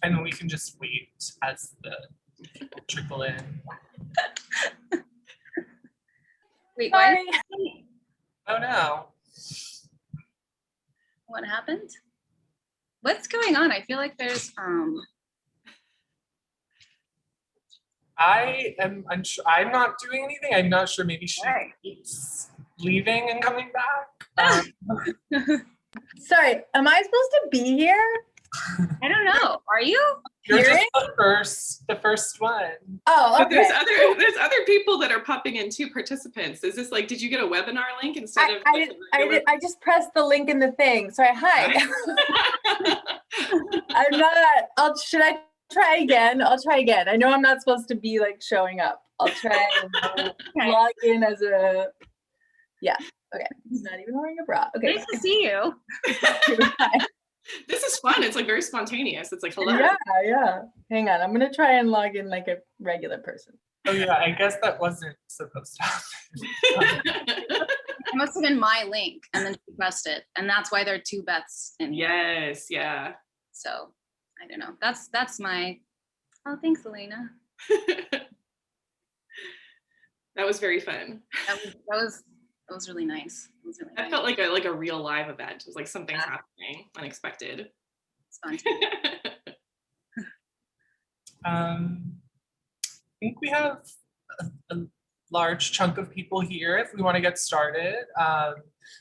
And we can just wait as the people trickle in. Wait, why? Oh no. What happened? What's going on? I feel like there's I'm unsure. I'm not doing anything. I'm not sure. Maybe she's leaving and coming back. Sorry, am I supposed to be here? I don't know. Are you? You're just the first one. Oh, okay. But there's other people that are popping in too, participants. Is this like, did you get a webinar link instead of? I just pressed the link in the thing. Sorry, hi. I'm not. Should I try again? I'll try again. I know I'm not supposed to be like showing up. I'll try and log in as a. Yeah. Okay. Not even wearing a bra. Okay. Nice to see you. This is fun. It's like very spontaneous. It's like, hello. Yeah. Hang on. I'm going to try and log in like a regular person. Oh yeah, I guess that wasn't supposed to happen. It must have been my link and then she pressed it. And that's why there are two Beths in here. Yes, yeah. So I don't know. That's my, oh, thanks, Elena. That was very fun. That was really nice. It was really That felt like a real live event. It was like something's happening, unexpected. It's fun. I think we have a large chunk of people here if we want to get started.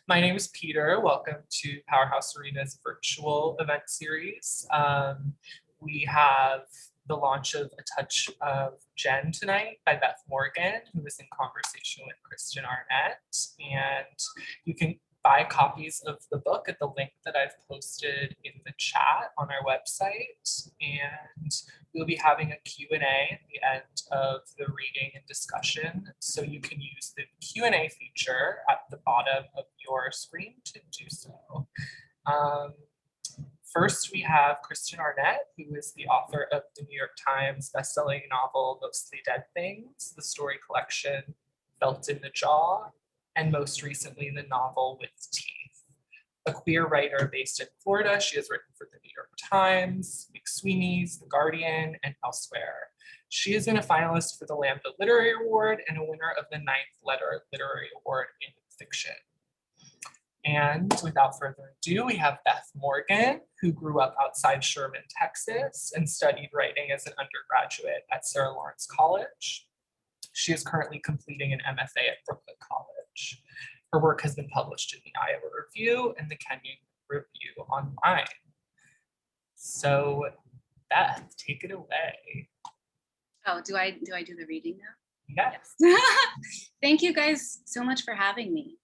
My name is Peter. Welcome to Powerhouse Arena's virtual event series. We have the launch of A Touch of Jen tonight by Beth Morgan, who is in conversation with Kristen Arnett. And you can buy copies of the book at the link that I've posted in the chat on our website. And we'll be having a Q&A at the end of the reading and discussion. So you can use the Q&A feature at the bottom of your screen to do so. First, we have Kristen Arnett, who is the author of the New York Times bestselling novel, Mostly Dead Things, the story collection, Felt in the Jaw, and most recently, the novel With Teeth. A queer writer based in Florida, she has written for the New York Times, McSweeney's, The Guardian, and elsewhere. She has been a finalist for the Lambda Literary Award and a winner of the 9th Literary Award in Fiction. And without further ado, we have Beth Morgan, who grew up outside Sherman, Texas, and studied writing as an undergraduate at Sarah Lawrence College. She is currently completing an MFA at Brooklyn College. Her work has been published in the Iowa Review and the Kenyon Review Online. So, Beth, take it away. Oh, do I do the reading now? Yes. Thank you guys so much for having me.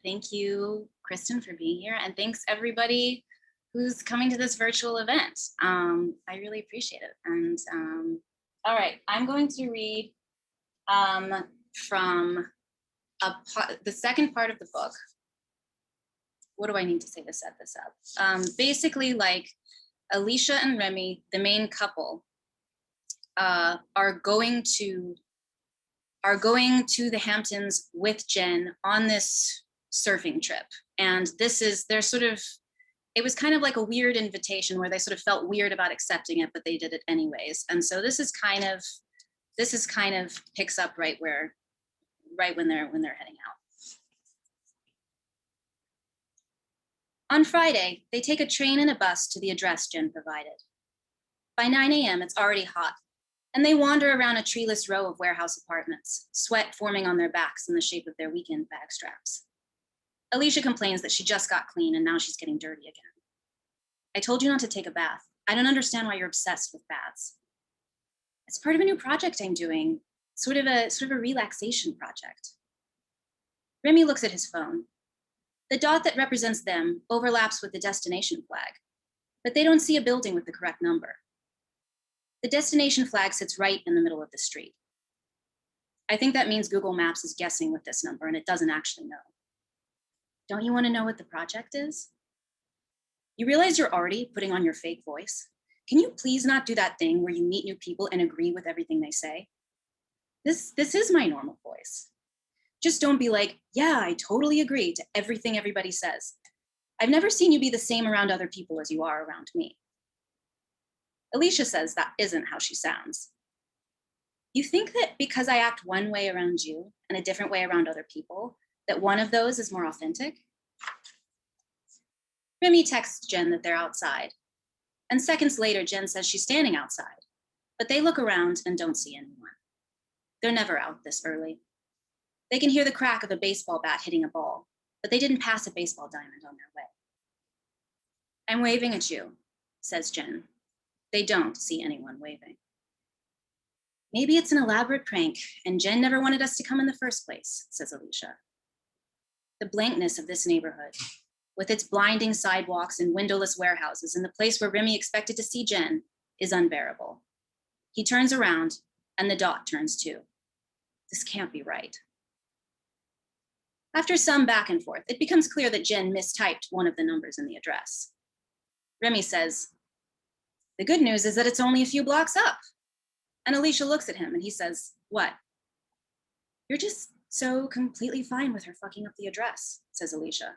Thank you, Kristen, for being here, and thanks everybody who's coming to this virtual event. I really appreciate it. And all right, I'm going to read from the second part of the book. What do I need to say to set this up? Basically, like Alicia and Remy, the main couple, are going to the Hamptons with Jen on this surfing trip. And it was kind of like a weird invitation where they sort of felt weird about accepting it, but they did it anyways. And so this is kind of picks up right when they're heading out. On Friday, they take a train and a bus to the address Jen provided. By 9 a.m., it's already hot, and they wander around a treeless row of warehouse apartments, sweat forming on their backs in the shape of their weekend bag straps. Alicia complains that she just got clean and now she's getting dirty again. I told you not to take a bath. I don't understand why you're obsessed with baths. It's part of a new project I'm doing, sort of a relaxation project. Remy looks at his phone. The dot that represents them overlaps with the destination flag, but they don't see a building with the correct number. The destination flag sits right in the middle of the street. I think that means Google Maps is guessing with this number and it doesn't actually know. Don't you want to know what the project is? You realize you're already putting on your fake voice? Can you please not do that thing where you meet new people and agree with everything they say? This is my normal voice. Just don't be like, yeah, I totally agree to everything everybody says. I've never seen you be the same around other people as you are around me. Alicia says that isn't how she sounds. You think that because I act one way around you and a different way around other people, that one of those is more authentic? Remy texts Jen that they're outside. And seconds later, Jen says she's standing outside, but they look around and don't see anyone. They're never out this early. They can hear the crack of a baseball bat hitting a ball, but they didn't pass a baseball diamond on their way. I'm waving at you, says Jen. They don't see anyone waving. Maybe it's an elaborate prank, and Jen never wanted us to come in the first place, says Alicia. The blankness of this neighborhood, with its blinding sidewalks and windowless warehouses and the place where Remy expected to see Jen, is unbearable. He turns around, and the dot turns too. This can't be right. After some back and forth, it becomes clear that Jen mistyped one of the numbers in the address. Remy says, the good news is that it's only a few blocks up. And Alicia looks at him and he says, what? You're just so completely fine with her fucking up the address, says Alicia.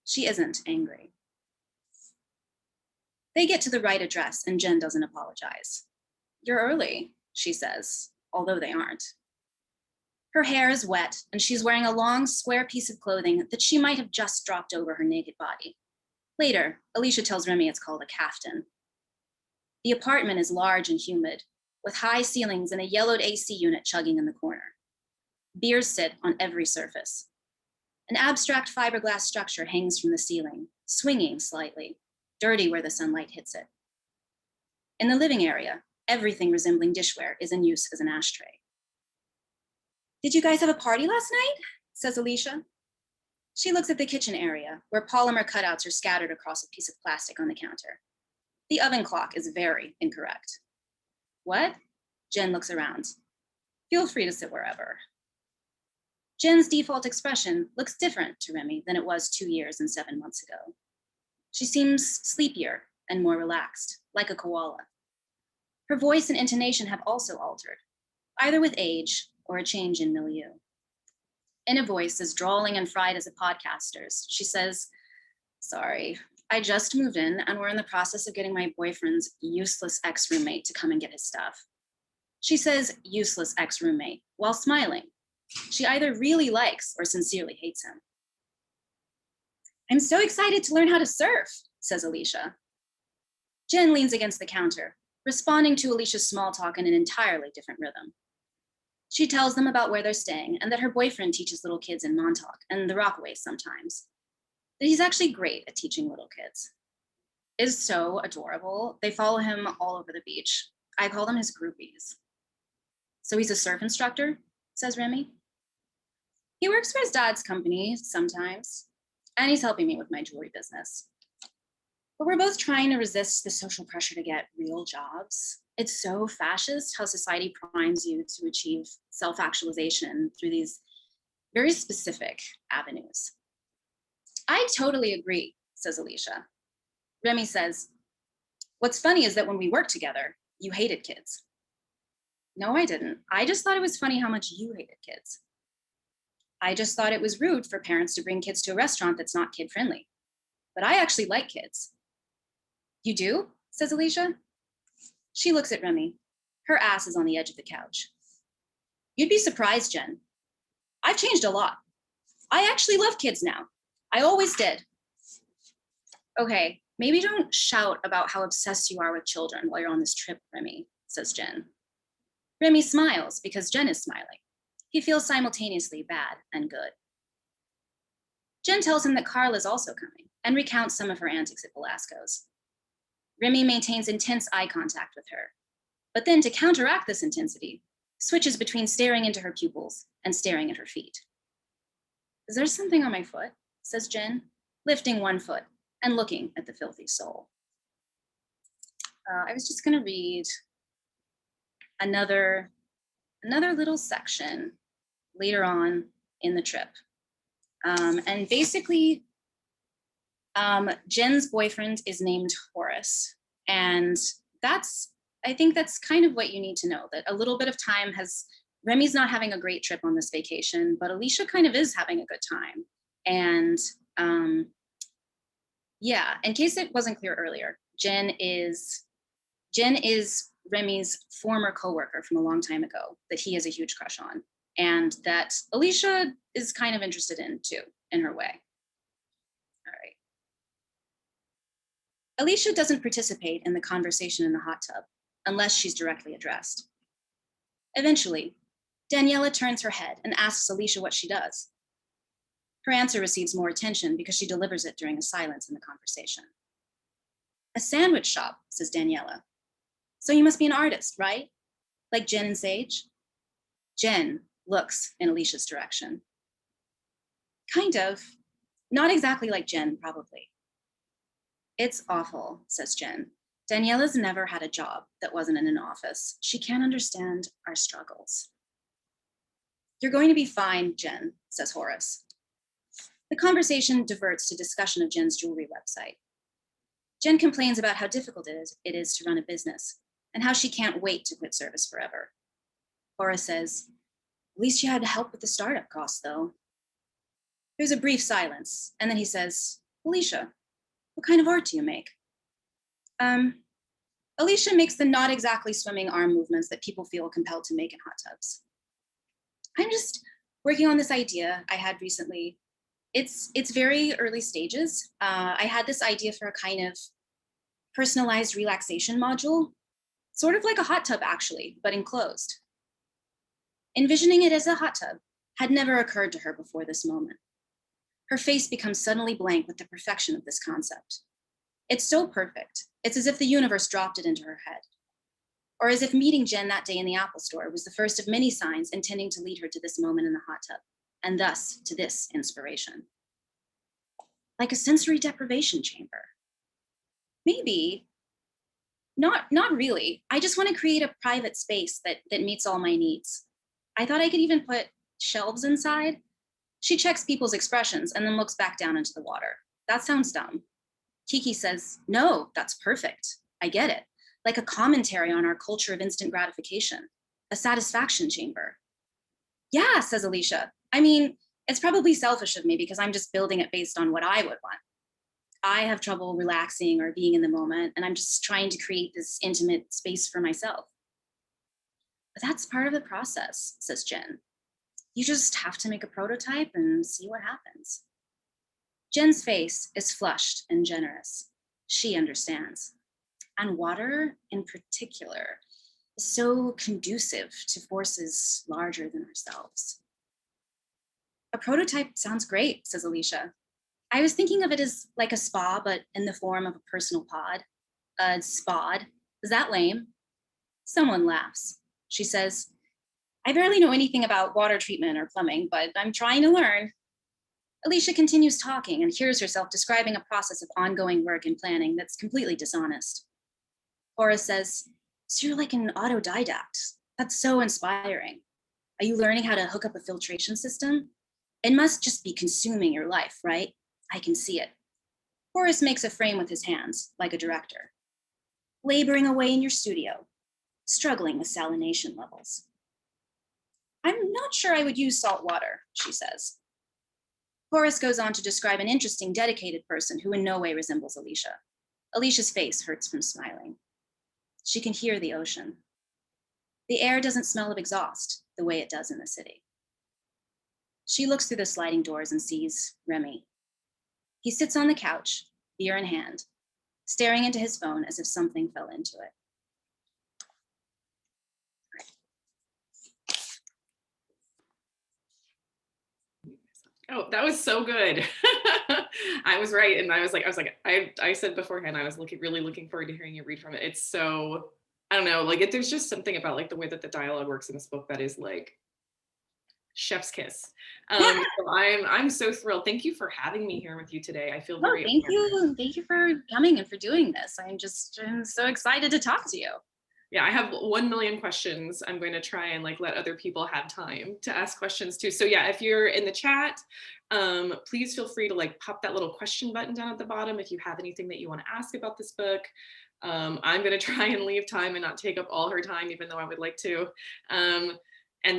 She isn't angry. They get to the right address and Jen doesn't apologize. You're early, she says, although they aren't. Her hair is wet and she's wearing a long square piece of clothing that she might have just dropped over her naked body. Later, Alicia tells Remy it's called a caftan. The apartment is large and humid, with high ceilings and a yellowed AC unit chugging in the corner. Beers sit on every surface. An abstract fiberglass structure hangs from the ceiling, swinging slightly, dirty where the sunlight hits it. In the living area, everything resembling dishware is in use as an ashtray. Did you guys have a party last night? Says Alicia. She looks at the kitchen area, where polymer cutouts are scattered across a piece of plastic on the counter. The oven clock is very incorrect. What? Jen looks around. Feel free to sit wherever. Jen's default expression looks different to Remy than it was 2 years and 7 months ago. She seems sleepier and more relaxed, like a koala. Her voice and intonation have also altered, either with age or a change in milieu. In a voice as drawling and fried as a podcaster's, she says, sorry, I just moved in and we're in the process of getting my boyfriend's useless ex-roommate to come and get his stuff. She says useless ex-roommate while smiling. She either really likes or sincerely hates him. I'm so excited to learn how to surf, says Alicia. Jen leans against the counter, responding to Alicia's small talk in an entirely different rhythm. She tells them about where they're staying and that her boyfriend teaches little kids in Montauk and the Rockaways sometimes. That he's actually great at teaching little kids. It is so adorable. They follow him all over the beach. I call them his groupies. So he's a surf instructor, says Remy. He works for his dad's company sometimes, and he's helping me with my jewelry business. But we're both trying to resist the social pressure to get real jobs. It's so fascist how society primes you to achieve self-actualization through these very specific avenues. I totally agree, says Alicia. Remy says, what's funny is that when we worked together, you hated kids. No, I didn't. I just thought it was funny how much you hated kids. I just thought it was rude for parents to bring kids to a restaurant that's not kid-friendly. But I actually like kids. You do? Says Alicia. She looks at Remy. Her ass is on the edge of the couch. You'd be surprised, Jen. I've changed a lot. I actually love kids now. I always did. Okay, maybe don't shout about how obsessed you are with children while you're on this trip, Remy, says Jen. Remy smiles because Jen is smiling. He feels simultaneously bad and good. Jen tells him that Carl is also coming and recounts some of her antics at Velasco's. Remy maintains intense eye contact with her, but then to counteract this intensity, switches between staring into her pupils and staring at her feet. Is there something on my foot? Says Jen, lifting one foot and looking at the filthy sole. I was just gonna read another little section later on in the trip. And basically, Jen's boyfriend is named Horace. And I think that's kind of what you need to know, that a little bit of time Remy's not having a great trip on this vacation, but Alicia kind of is having a good time. And yeah, in case it wasn't clear earlier, Jen is Jen is Remy's former coworker from a long time ago that he has a huge crush on, and that Alicia is kind of interested in too, in her way. All right. Alicia doesn't participate in the conversation in the hot tub unless she's directly addressed. Eventually, Daniela turns her head and asks Alicia what she does. Her answer receives more attention because she delivers it during a silence in the conversation. A sandwich shop, says Daniela. So you must be an artist, right? Like Jen and Sage? Jen looks in Alicia's direction. Kind of. Not exactly like Jen, probably. It's awful, says Jen. Daniela's never had a job that wasn't in an office. She can't understand our struggles. You're going to be fine, Jen, says Horace. The conversation diverts to discussion of Jen's jewelry website. Jen complains about how difficult it is to run a business and how she can't wait to quit service forever. Horace says, at least you had help with the startup costs, though. There's a brief silence, and then he says, Alicia, what kind of art do you make? Alicia makes the not exactly swimming arm movements that people feel compelled to make in hot tubs. I'm just working on this idea I had recently. It's very early stages. I had this idea for a kind of personalized relaxation module, sort of like a hot tub actually, but enclosed. Envisioning it as a hot tub had never occurred to her before this moment. Her face becomes suddenly blank with the perfection of this concept. It's so perfect. It's as if the universe dropped it into her head. Or as if meeting Jen that day in the Apple store was the first of many signs intending to lead her to this moment in the hot tub, and thus to this inspiration. Like a sensory deprivation chamber. Maybe, not really. I just want to create a private space that meets all my needs. I thought I could even put shelves inside. She checks people's expressions and then looks back down into the water. That sounds dumb. Kiki says, no, that's perfect. I get it. Like a commentary on our culture of instant gratification, a satisfaction chamber. Yeah, says Alicia. I mean, it's probably selfish of me because I'm just building it based on what I would want. I have trouble relaxing or being in the moment, and I'm just trying to create this intimate space for myself. But that's part of the process, says Jen. You just have to make a prototype and see what happens. Jen's face is flushed and generous. She understands. And water, in particular, is so conducive to forces larger than ourselves. A prototype sounds great, says Alicia. I was thinking of it as like a spa, but in the form of a personal pod. A spod. Is that lame? Someone laughs. She says, I barely know anything about water treatment or plumbing, but I'm trying to learn. Alicia continues talking and hears herself describing a process of ongoing work and planning that's completely dishonest. Horace says, so you're like an autodidact. That's so inspiring. Are you learning how to hook up a filtration system? It must just be consuming your life, right? I can see it. Horace makes a frame with his hands, like a director. Laboring away in your studio, struggling with salination levels. I'm not sure I would use salt water, she says. Horace goes on to describe an interesting, dedicated person who in no way resembles Alicia. Alicia's face hurts from smiling. She can hear the ocean. The air doesn't smell of exhaust the way it does in the city. She looks through the sliding doors and sees Remy. He sits on the couch, beer in hand, staring into his phone as if something fell into it. Oh, that was so good. I was right. And I said beforehand, I was really looking forward to hearing you read from it. It's so, I don't know, like there's just something about like the way that the dialogue works in this book that is like chef's kiss. So I'm so thrilled. Thank you for having me here with you today. I feel very thank you. Thank you for coming and for doing this. I'm so excited to talk to you. Yeah, I have 1 million questions. I'm going to try and like let other people have time to ask questions too. So yeah, if you're in the chat, please feel free to like pop that little question button down at the bottom if you have anything that you want to ask about this book. I'm going to try and leave time and not take up all her time, even though I would like to. And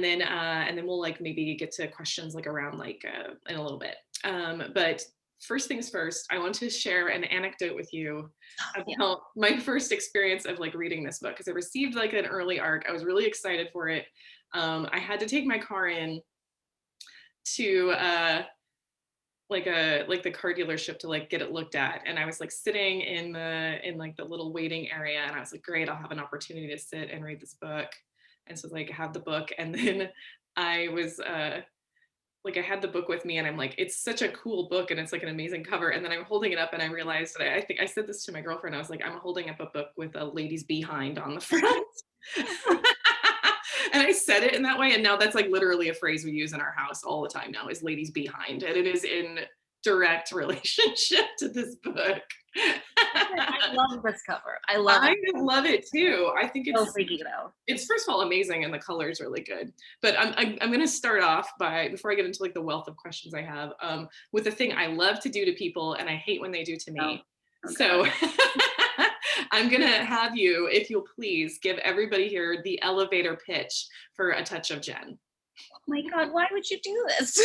then we'll like maybe get to questions like around like in a little bit. But first things first, I want to share an anecdote with you Yeah. about my first experience of like reading this book, because I received like an early ARC. I was really excited for it. I had to take my car in to like the car dealership to like get it looked at, and I was like sitting in like the little waiting area, and I was like, great, I'll have an opportunity to sit and read this book. And so like I have the book, and then I was like I had the book with me, and I'm like, it's such a cool book, and it's like an amazing cover, and then I'm holding it up, and I realized that I think I said this to my girlfriend, I was like, I'm holding up a book with a lady's behind on the front. And I said it in that way, and now that's like literally a phrase we use in our house all the time now, is ladies behind, and it is in direct relationship to this book. I love this cover. I love it. I love it too. I think So it's freaky though. it's first of all amazing, and the color's really good. But I'm going to start off by, before I get into like the wealth of questions I have, with the thing I love to do to people and I hate when they do to me. Okay. So I'm going to have you, if you'll please, give everybody here the elevator pitch for A Touch of Jen. Oh my God, why would you do this?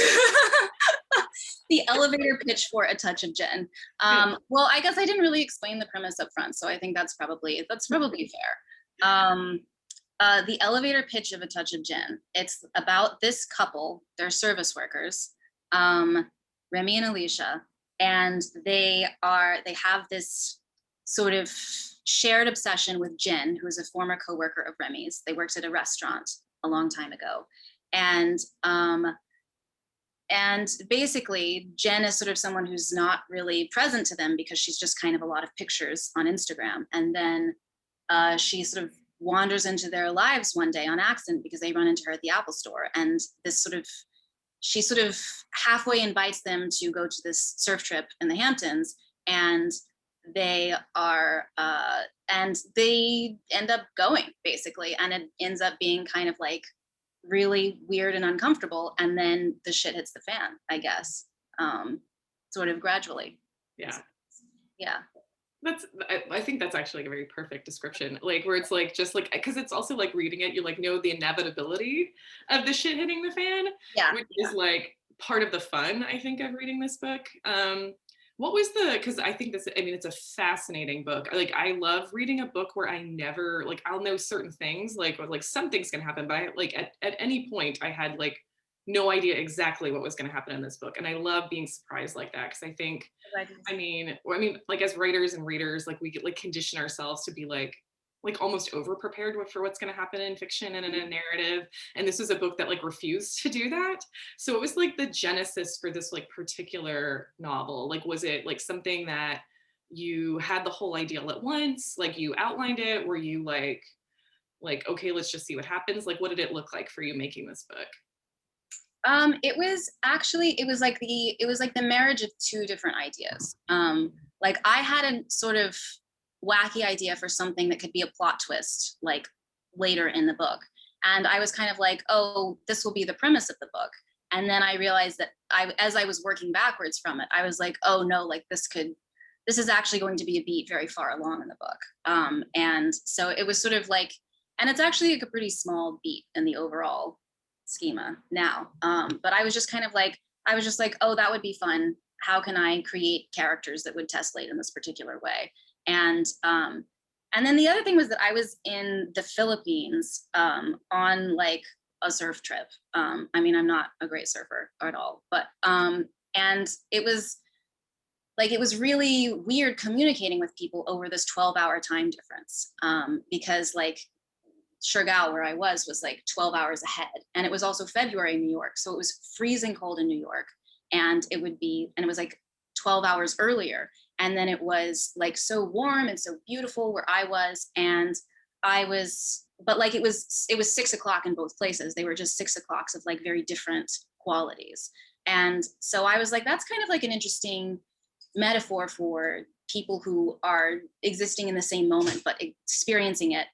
The elevator pitch for A Touch of Jen. Well, I guess I didn't really explain the premise up front, so I think that's probably fair. The elevator pitch of A Touch of Jen. It's about this couple, they're service workers, Remy and Alicia, and they have this sort of shared obsession with Jen, who's a former coworker of Remy's. They worked at a restaurant a long time ago. And basically, Jen is sort of someone who's not really present to them because she's just kind of a lot of pictures on Instagram. And then she sort of wanders into their lives one day on accident because they run into her at the Apple store. And she sort of halfway invites them to go to this surf trip in the Hamptons. And they end up going, basically. And it ends up being kind of like really weird and uncomfortable, and then the shit hits the fan, I guess, sort of gradually. Yeah. I think that's actually like a very perfect description, like where it's like just like, because it's also like reading it, you like know the inevitability of the shit hitting the fan, which is like part of the fun, I think, of reading this book. What was because I think it's a fascinating book. Like, I love reading a book where I never, like, I'll know certain things, like something's gonna happen, but I, like at any point I had like no idea exactly what was gonna happen in this book. And I love being surprised like that, because I think, like as writers and readers, like we get like condition ourselves to be like almost over prepared for what's going to happen in fiction and in a narrative. And this was a book that like refused to do that. So it was like the genesis for this like particular novel. Like, was it like something that you had the whole ideal at once? Like, you outlined it? Were you like, okay, let's just see what happens? Like, what did it look like for you making this book? It was like the marriage of two different ideas. Like, I had a sort of wacky idea for something that could be a plot twist, like later in the book. And I was kind of like, oh, this will be the premise of the book. And then I realized that as I was working backwards from it, I was like, oh no, like this is actually going to be a beat very far along in the book. And so it was sort of like, and it's actually like a pretty small beat in the overall schema now. But I was just like, oh, that would be fun. How can I create characters that would tessellate in this particular way? And then the other thing was that I was in the Philippines on like a surf trip. I'm not a great surfer at all, but and it was really weird communicating with people over this 12-hour time difference, because like Siargao, where I was like 12 hours ahead, and it was also February in New York, so it was freezing cold in New York, and it was like 12 hours earlier. And then it was like so warm and so beautiful where I was, and but like it was 6 o'clock in both places. They were just 6 o'clocks of like very different qualities. And so I was like, that's kind of like an interesting metaphor for people who are existing in the same moment, but experiencing it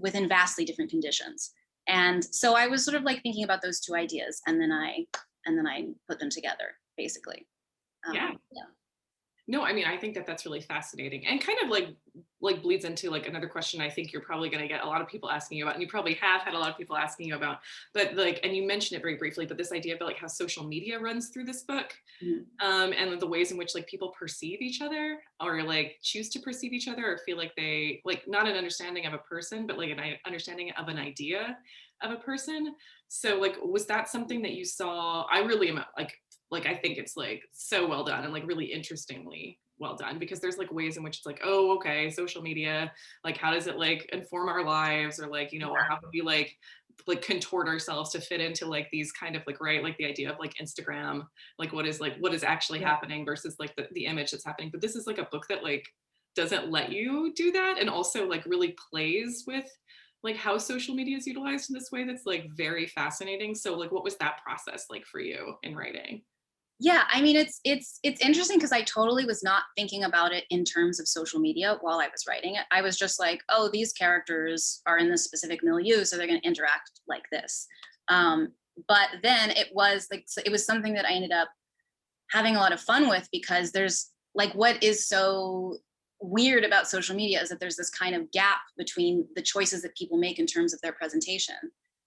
within vastly different conditions. And so I was sort of like thinking about those two ideas, and then I put them together, basically. No, I think that's really fascinating, and kind of like like bleeds into like another question I think you're probably going to get a lot of people asking you about, and you probably have had a lot of people asking you about, but like, and you mentioned it very briefly, but this idea about like how social media runs through this book, and the ways in which like people perceive each other, or like choose to perceive each other, or feel like they like not an understanding of a person, but like an understanding of an idea of a person. So like, was that something that you saw? I really am like I think it's like so well done and like really interestingly well done, because there's like ways in which it's like, oh, okay, social media, like how does it like inform our lives, or like, you know, or how do we like contort ourselves to fit into like these kind of like, right, like the idea of like Instagram, like what is actually happening versus like the image that's happening. But this is like a book that like doesn't let you do that, and also like really plays with like how social media is utilized in this way that's like very fascinating. So like, what was that process like for you in writing? Yeah, I mean, it's interesting because I totally was not thinking about it in terms of social media while I was writing it. I was just like, oh, these characters are in this specific milieu, so they're going to interact like this. But then it was like, it was something that I ended up having a lot of fun with, because there's like, what is so weird about social media is that there's this kind of gap between the choices that people make in terms of their presentation.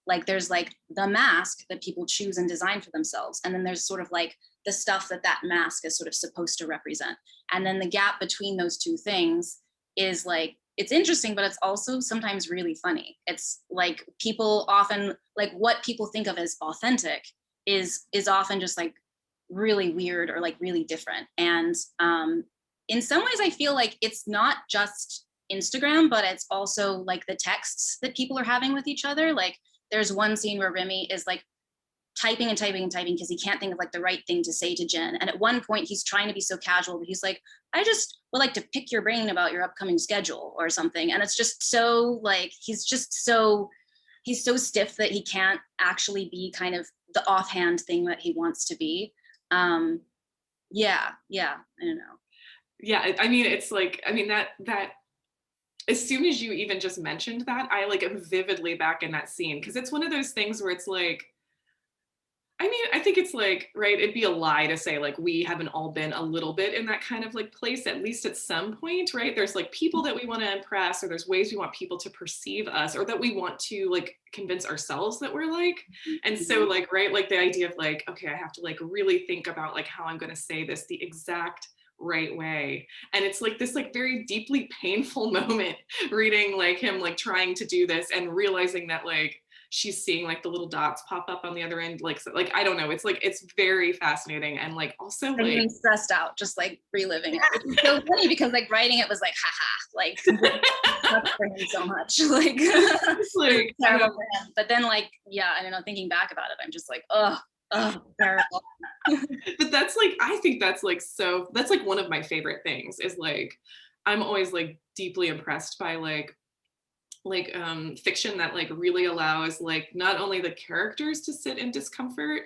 Like there's like the mask that people choose and design for themselves, and then there's sort of like the stuff that mask is sort of supposed to represent. And then the gap between those two things is like, it's interesting, but it's also sometimes really funny. It's like people often, like what people think of as authentic is often just like really weird or like really different. And in some ways I feel like it's not just Instagram, but it's also like the texts that people are having with each other. Like there's one scene where Remy is like typing and typing and typing because he can't think of like the right thing to say to Jen. And at one point he's trying to be so casual, but he's like, I just would like to pick your brain about your upcoming schedule or something. And it's just so like, he's so stiff that he can't actually be kind of the offhand thing that he wants to be. Yeah, I don't know. Yeah, I mean, it's like, I mean, that as soon as you even just mentioned that, I like am vividly back in that scene, because it's one of those things where it's like, I mean, I think it's like, right, it'd be a lie to say like we haven't all been a little bit in that kind of like place, at least at some point, right? There's like people that we want to impress, or there's ways we want people to perceive us, or that we want to like convince ourselves that we're like. And so like, right, like the idea of like, okay, I have to like really think about like how I'm going to say this the exact right way. And it's like this like very deeply painful moment reading like him like trying to do this and realizing that like she's seeing like the little dots pop up on the other end, like so, like I don't know, it's like it's very fascinating, and like also I'm like getting stressed out just like reliving it. It's so funny because like writing it was like haha, like for him so much, like, like terrible for him. But then like, yeah, I don't know, thinking back about it, I'm just like, oh, terrible. But that's like, I think that's like, so that's like one of my favorite things is like, I'm always like deeply impressed by like fiction that like really allows like not only the characters to sit in discomfort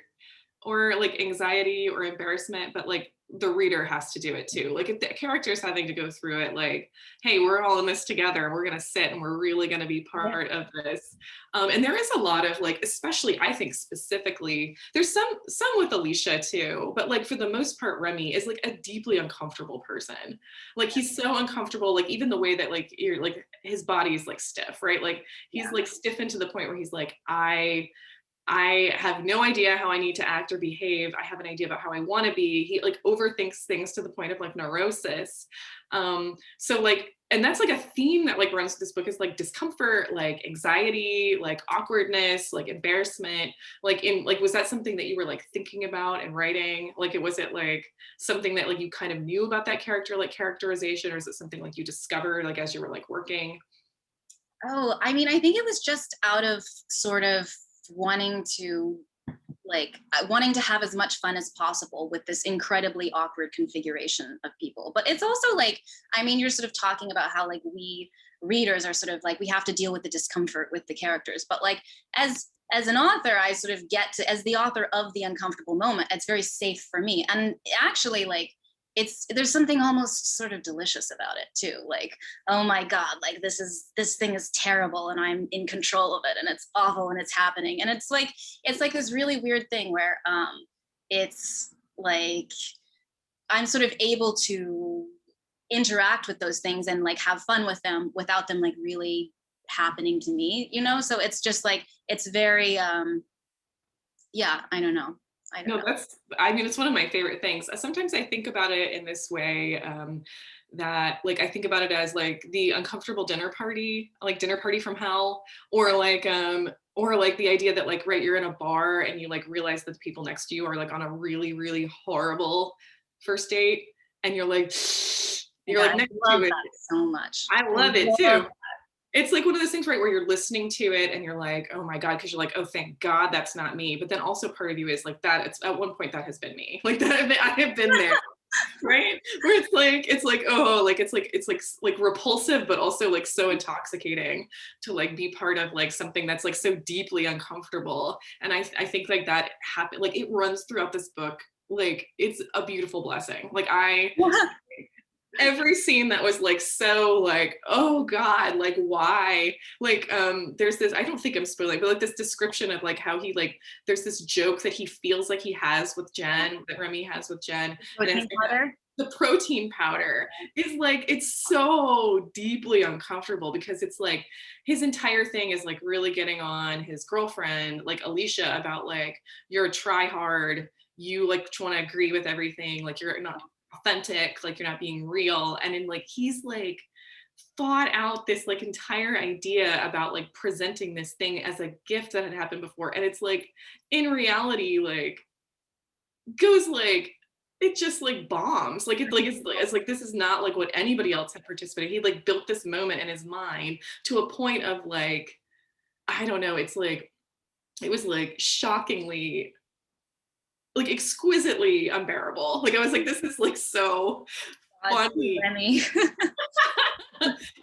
or like anxiety or embarrassment, but like the reader has to do it too. Like if the character's having to go through it, like, hey, we're all in this together, and we're gonna sit and we're really gonna be part of this. And there is a lot of like, especially I think specifically, there's some with Alicia too, but like for the most part, Remy is like a deeply uncomfortable person. Like he's so uncomfortable, like even the way that like you're like his body's like stiff, right? Like he's like stiffened to the point where he's like, I have no idea how I need to act or behave. I have an idea about how I want to be. He like overthinks things to the point of like neurosis. So like, and that's like a theme that like runs through this book is like discomfort, like anxiety, like awkwardness, like embarrassment. Like in like, was that something that you were like thinking about and writing? Like, was it like something that like you kind of knew about that character, like characterization, or is it something like you discovered like as you were like working? Oh, I mean, I think it was just out of sort of wanting to have as much fun as possible with this incredibly awkward configuration of people. But it's also like, I mean, you're sort of talking about how like we readers are sort of like, we have to deal with the discomfort with the characters. But like as an author, I sort of get to, as the author of the uncomfortable moment, it's very safe for me. And actually like, there's something almost sort of delicious about it too. Like, oh my God, like this thing is terrible and I'm in control of it and it's awful and it's happening. And it's like this really weird thing where it's like, I'm sort of able to interact with those things and like have fun with them without them like really happening to me, you know? So it's just like, it's very, yeah, I don't know. No, I mean, it's one of my favorite things. Sometimes I think about it in this way, that like, I think about it as like the uncomfortable dinner party, like dinner party from hell, or like the idea that like, right, you're in a bar and you like realize that the people next to you are like on a really, really horrible first date. And you're like, I next love to it. that so much. I love it too. It's like one of those things, right, where you're listening to it and you're like, oh my God, because you're like, oh, thank God that's not me. But then also part of you is like that, it's at one point that has been me. Like that, I have been there, right? Where it's like, oh, like it's like repulsive, but also like so intoxicating to like be part of like something that's like so deeply uncomfortable. And I think like that happened, like it runs throughout this book. Like it's a beautiful blessing. Like every scene that was like so like, oh God, like why, like there's this, I don't think I'm spoiling, but like this description of like how he like, there's this joke that he feels like he has with Jen, that Remy has with Jen. Protein powder? The protein powder is like, it's so deeply uncomfortable because it's like his entire thing is like really getting on his girlfriend, like Alicia, about like, you're a try hard, you like want to agree with everything, like you're not authentic, like you're not being real. And then like he's like thought out this like entire idea about like presenting this thing as a gift that had happened before, and it's like in reality like goes like, it just like bombs, like it's like this is not like what anybody else had participated. He like built this moment in his mind to a point of like, I don't know, it's like it was like shockingly, like exquisitely unbearable. Like I was like, this is like so funny. I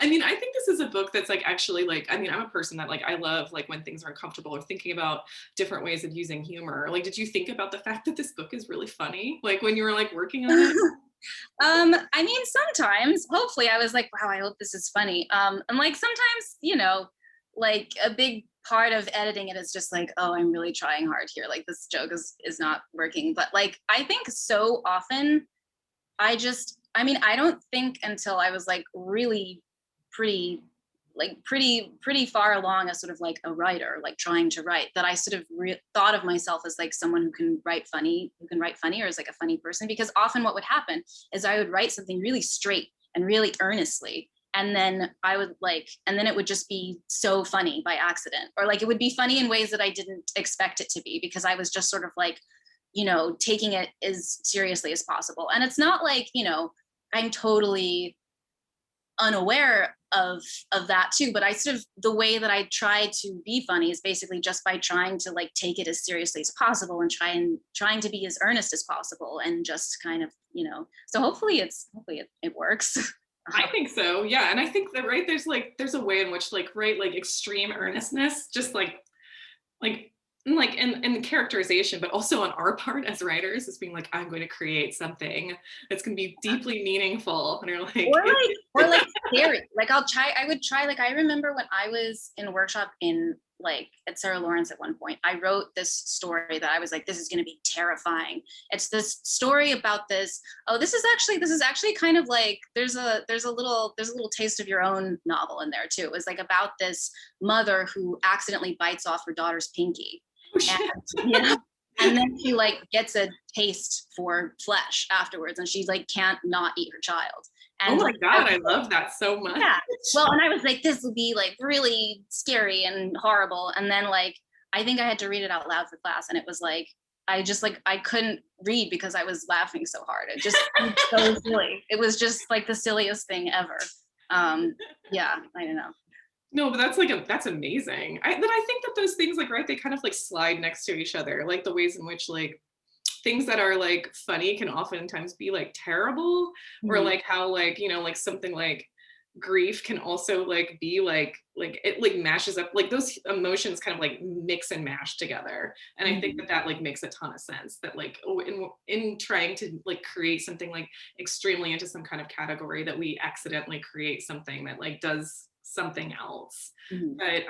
mean, I think this is a book that's like actually like, I mean, I'm a person that like, I love like when things are uncomfortable or thinking about different ways of using humor. Like, did you think about the fact that this book is really funny? Like when you were like working on it? I mean, sometimes, hopefully I was like, wow, I hope this is funny. And like sometimes, you know, like a big part of editing it is just like, oh, I'm really trying hard here. Like this joke is not working. But like, I think so often I mean, I don't think until I was like really pretty far along as sort of like a writer, like trying to write, that I sort of thought of myself as like someone who can write funny, or is like a funny person. Because often what would happen is I would write something really straight and really earnestly, and then it would just be so funny by accident, or like it would be funny in ways that I didn't expect it to be, because I was just sort of like, you know, taking it as seriously as possible. And it's not like, you know, I'm totally unaware of that too, but I sort of, the way that I try to be funny is basically just by trying to like take it as seriously as possible and trying to be as earnest as possible, and just kind of, you know, so hopefully it works. I think so, yeah. And I think that, right, there's a way in which like, right, like extreme earnestness, just like in the characterization, but also on our part as writers, is being like, I'm going to create something that's going to be deeply meaningful, and you're like, or like scary. Like I would try, like I remember when I was in a workshop in like at Sarah Lawrence at one point, I wrote this story that I was like, this is going to be terrifying. It's this story about this. Oh, this is actually kind of like, there's a little taste of your own novel in there too. It was like about this mother who accidentally bites off her daughter's pinky. And, yeah, and then she like gets a taste for flesh afterwards, and she like can't not eat her child. And oh my God, I love that so much. Yeah. Well, and I was like, this will be like really scary and horrible. And then like, I think I had to read it out loud for class, and it was like, I couldn't read because I was laughing so hard. It just was so silly. It was just like the silliest thing ever. Yeah, I don't know. No, but that's amazing. I think that those things, like, right, they kind of like slide next to each other, like the ways in which like things that are like funny can oftentimes be like terrible, or like how like, you know, like something like grief can also like be like it like mashes up, like those emotions kind of like mix and mash together. And I think that like makes a ton of sense, that like, oh, in trying to like create something like extremely into some kind of category, that we accidentally create something that like does something else. But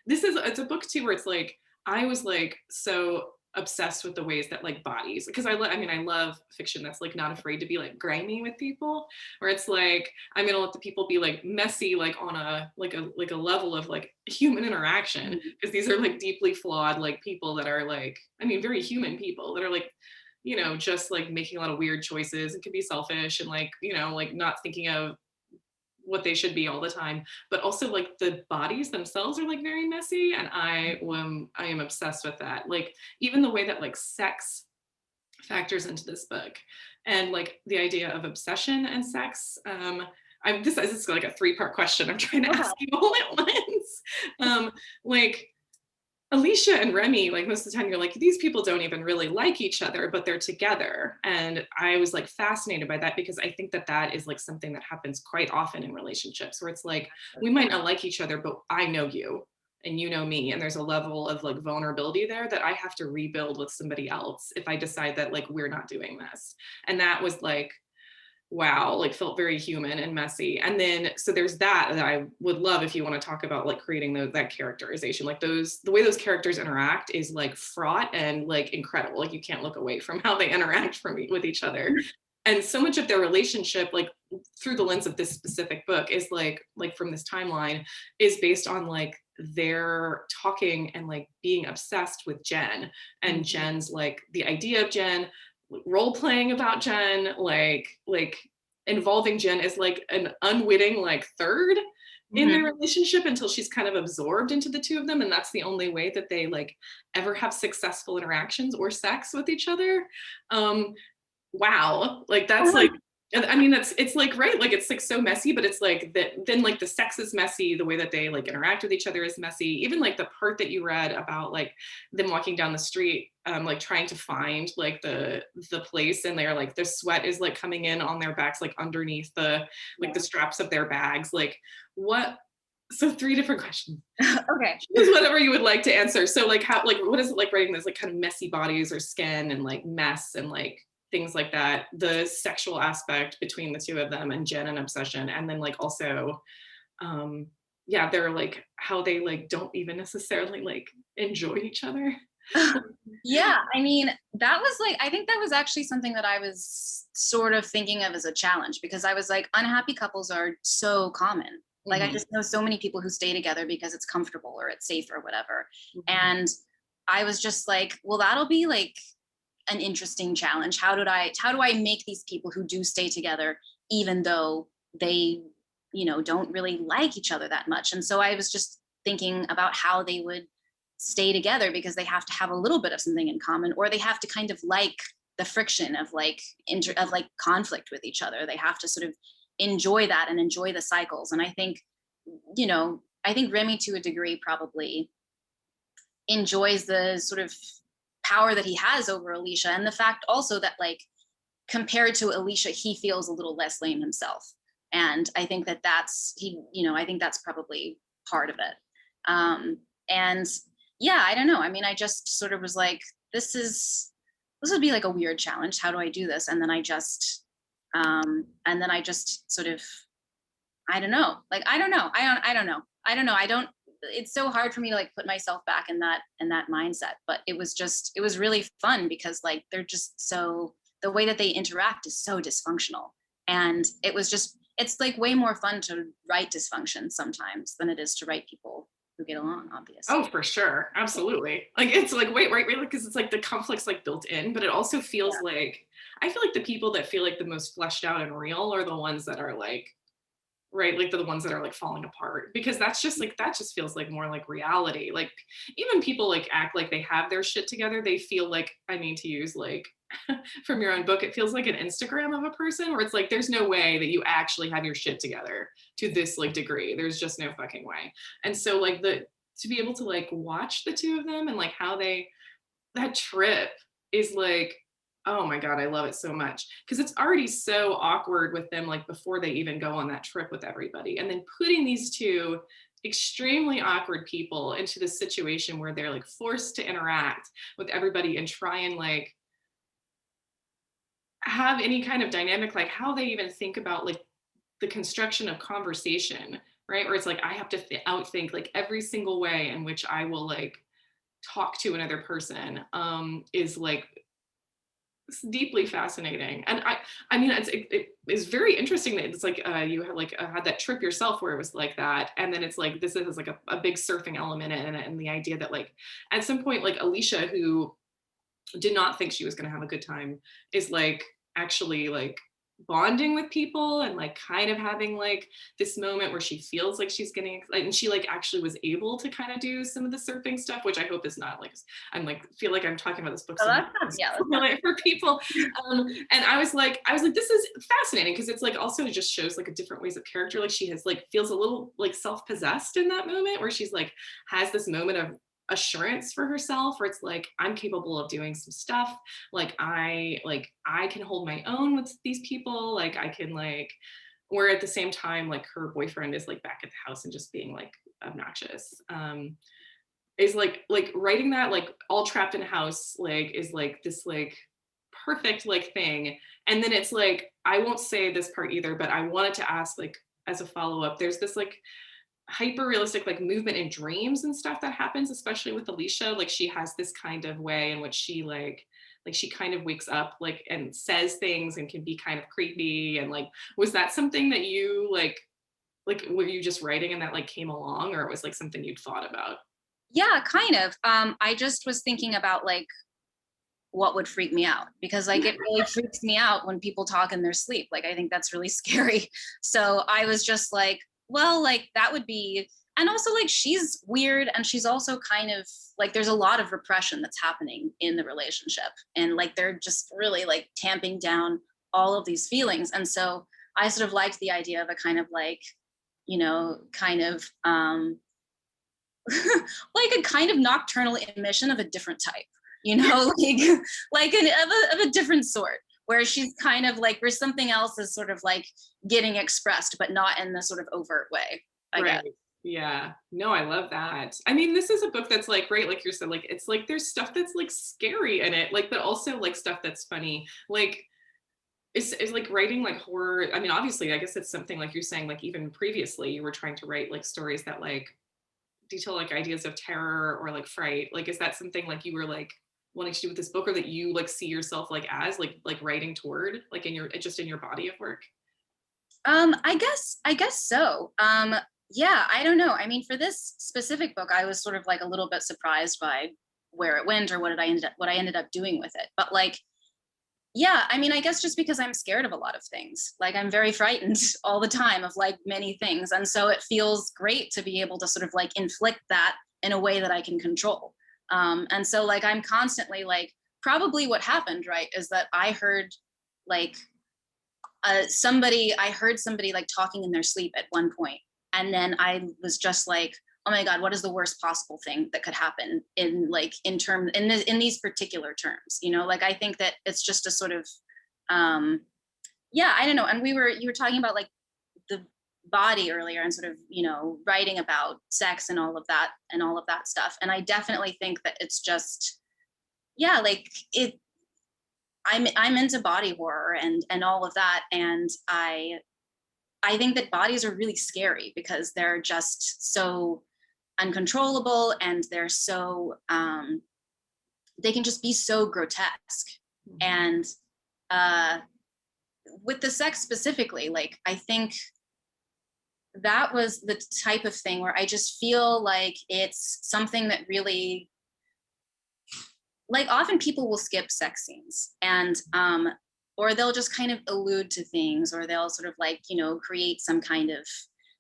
it's a book too where it's like, I was like, so obsessed with the ways that like bodies, because I love fiction that's like not afraid to be like grimy with people, where it's like I'm gonna let the people be like messy, like on a level of like human interaction, because these are like deeply flawed like people that are like, I mean, very human people that are like, you know, just like making a lot of weird choices and can be selfish and like, you know, like not thinking of what they should be all the time, but also like the bodies themselves are like very messy, and I am obsessed with that. Like even the way that like sex factors into this book, and like the idea of obsession and sex. This is like a 3-part question I'm trying to ask you all at once. Like Alicia and Remy, like most of the time you're like, these people don't even really like each other, but they're together. And I was like fascinated by that, because I think that that is like something that happens quite often in relationships, where it's like, we might not like each other, but I know you and you know me. And there's a level of like vulnerability there that I have to rebuild with somebody else if I decide that like, we're not doing this. And that was like, wow, like felt very human and messy. And then so there's that I would love if you want to talk about, like creating that characterization, like the way those characters interact is like fraught and like incredible. Like you can't look away from how they interact with each other. And so much of their relationship, like through the lens of this specific book, is like from this timeline, is based on like their talking and like being obsessed with Jen, and Jen's like the idea of Jen, role playing about Jen, like involving Jen as like an unwitting like third in their relationship, until she's kind of absorbed into the two of them, and that's the only way that they like ever have successful interactions or sex with each other. Wow, like that's like, I mean, it's like, right, like it's like so messy, but it's like that then like the sex is messy, the way that they like interact with each other is messy. Even like the part that you read about like them walking down the street, like trying to find like the place, and they're like, the sweat is like coming in on their backs, like underneath the like the straps of their bags. Like what? So 3 different questions. Okay. Choose whatever you would like to answer. So like how, like what is it like writing those like kind of messy bodies or skin and like mess and like things like that, the sexual aspect between the two of them and Jen and obsession, and then like also yeah, they're like how they like don't even necessarily like enjoy each other. Yeah, I mean, that was like, I think that was actually something that I was sort of thinking of as a challenge, because I was like, unhappy couples are so common. Like I just know so many people who stay together because it's comfortable or it's safe or whatever. And I was just like, well, that'll be like an interesting challenge. How do I make these people who do stay together, even though they, you know, don't really like each other that much? And so I was just thinking about how they would stay together, because they have to have a little bit of something in common, or they have to kind of like the friction of like conflict with each other. They have to sort of enjoy that and enjoy the cycles. And I think, you know, I think Remy to a degree probably enjoys the sort of power that he has over Alicia, and the fact also that like compared to Alicia, he feels a little less lame himself. And I think that that's I think that's probably part of it. And yeah, I don't know. I mean, I just sort of was like, this would be like a weird challenge. How do I do this? And then I just sort of, I don't know. Like, I don't know. It's so hard for me to like put myself back in that mindset, but it was really fun, because like they're just so, the way that they interact is so dysfunctional, and it's like way more fun to write dysfunction sometimes than it is to write people who get along, obviously. Oh, for sure, absolutely. Like it's like wait, because it's like the conflict's like built in, but it also feels like, I feel like the people that feel like the most fleshed out and real are the ones that are like, right, like the ones that are like falling apart, because that's just like, that just feels like more like reality. Like even people like act like they have their shit together, they feel like, I mean, to use like from your own book, it feels like an Instagram of a person, where it's like there's no way that you actually have your shit together to this like degree. There's just no fucking way. And so like to be able to like watch the two of them and like how that trip is like, oh my God, I love it so much, because it's already so awkward with them like before they even go on that trip with everybody, and then putting these two extremely awkward people into this situation where they're like forced to interact with everybody and try and like have any kind of dynamic, like how they even think about like the construction of conversation, right? Where it's like I have to outthink like every single way in which I will like talk to another person is like deeply fascinating. And I mean, it is very interesting that it's like you had like had that trip yourself where it was like that, and then it's like this is like a big surfing element in it, and the idea that like at some point like Alicia, who did not think she was going to have a good time, is like actually like bonding with people and like kind of having like this moment where she feels like she's getting excited, and she like actually was able to kind of do some of the surfing stuff, which I hope is not like, I'm like feel like I'm talking about this book so for people. And I was like this is fascinating because it's like also just shows like a different ways of character. Like she has like feels a little like self-possessed in that moment where she's like has this moment of assurance for herself where it's like I'm capable of doing some stuff, like I can hold my own with these people, like I can like, where at the same time like her boyfriend is like back at the house and just being like obnoxious. Is like writing that like all trapped in a house like is like this like perfect like thing. And then it's like I won't say this part either, but I wanted to ask like as a follow-up, there's this like hyper realistic like movement in dreams and stuff that happens, especially with Alicia. Like she has this kind of way in which she like she kind of wakes up like and says things and can be kind of creepy. And like was that something that you like were you just writing and that like came along, or it was like something you'd thought about? Yeah, kind of. I just was thinking about like what would freak me out, because like it really freaks me out when people talk in their sleep. Like I think that's really scary. So I was just like, well, like that would be, and also like she's weird, and she's also kind of like there's a lot of repression that's happening in the relationship, and like they're just really like tamping down all of these feelings. And so I sort of liked the idea of a kind of like, you know, kind of like a kind of nocturnal emission of a different type, you know, like of a different sort, where she's kind of like, where something else is sort of like getting expressed, but not in the sort of overt way, I guess. Yeah, no, I love that. I mean, this is a book that's like, right, like you said, like it's like there's stuff that's like scary in it, like, but also like stuff that's funny. Like it's like writing like horror. I mean, obviously, I guess it's something like you're saying, like even previously you were trying to write like stories that like detail like ideas of terror or like fright. Like is that something like you were like wanting to do with this book, or that you like see yourself like as like writing toward like in your just in your body of work? I guess so. Yeah, I don't know. I mean, for this specific book, I was sort of like a little bit surprised by where it went, or what I ended up doing with it. But like, yeah, I mean, I guess just because I'm scared of a lot of things. Like I'm very frightened all the time of like many things. And so it feels great to be able to sort of like inflict that in a way that I can control. And so like I'm constantly like, probably what happened, right, is that I heard like I heard somebody like talking in their sleep at one point, and then I was just like, oh my God, what is the worst possible thing that could happen in like in these particular terms, you know? Like I think that it's just a sort of yeah, I don't know. And you were talking about like the body earlier, and sort of, you know, writing about sex and all of that stuff. And I definitely think that it's just, yeah, like I'm into body horror and all of that. And I think that bodies are really scary because they're just so uncontrollable, and they're so they can just be so grotesque. And with the sex specifically, like I think that was the type of thing where I just feel like it's something that really, like often people will skip sex scenes, and or they'll just kind of allude to things, or they'll sort of like, you know, create some kind of,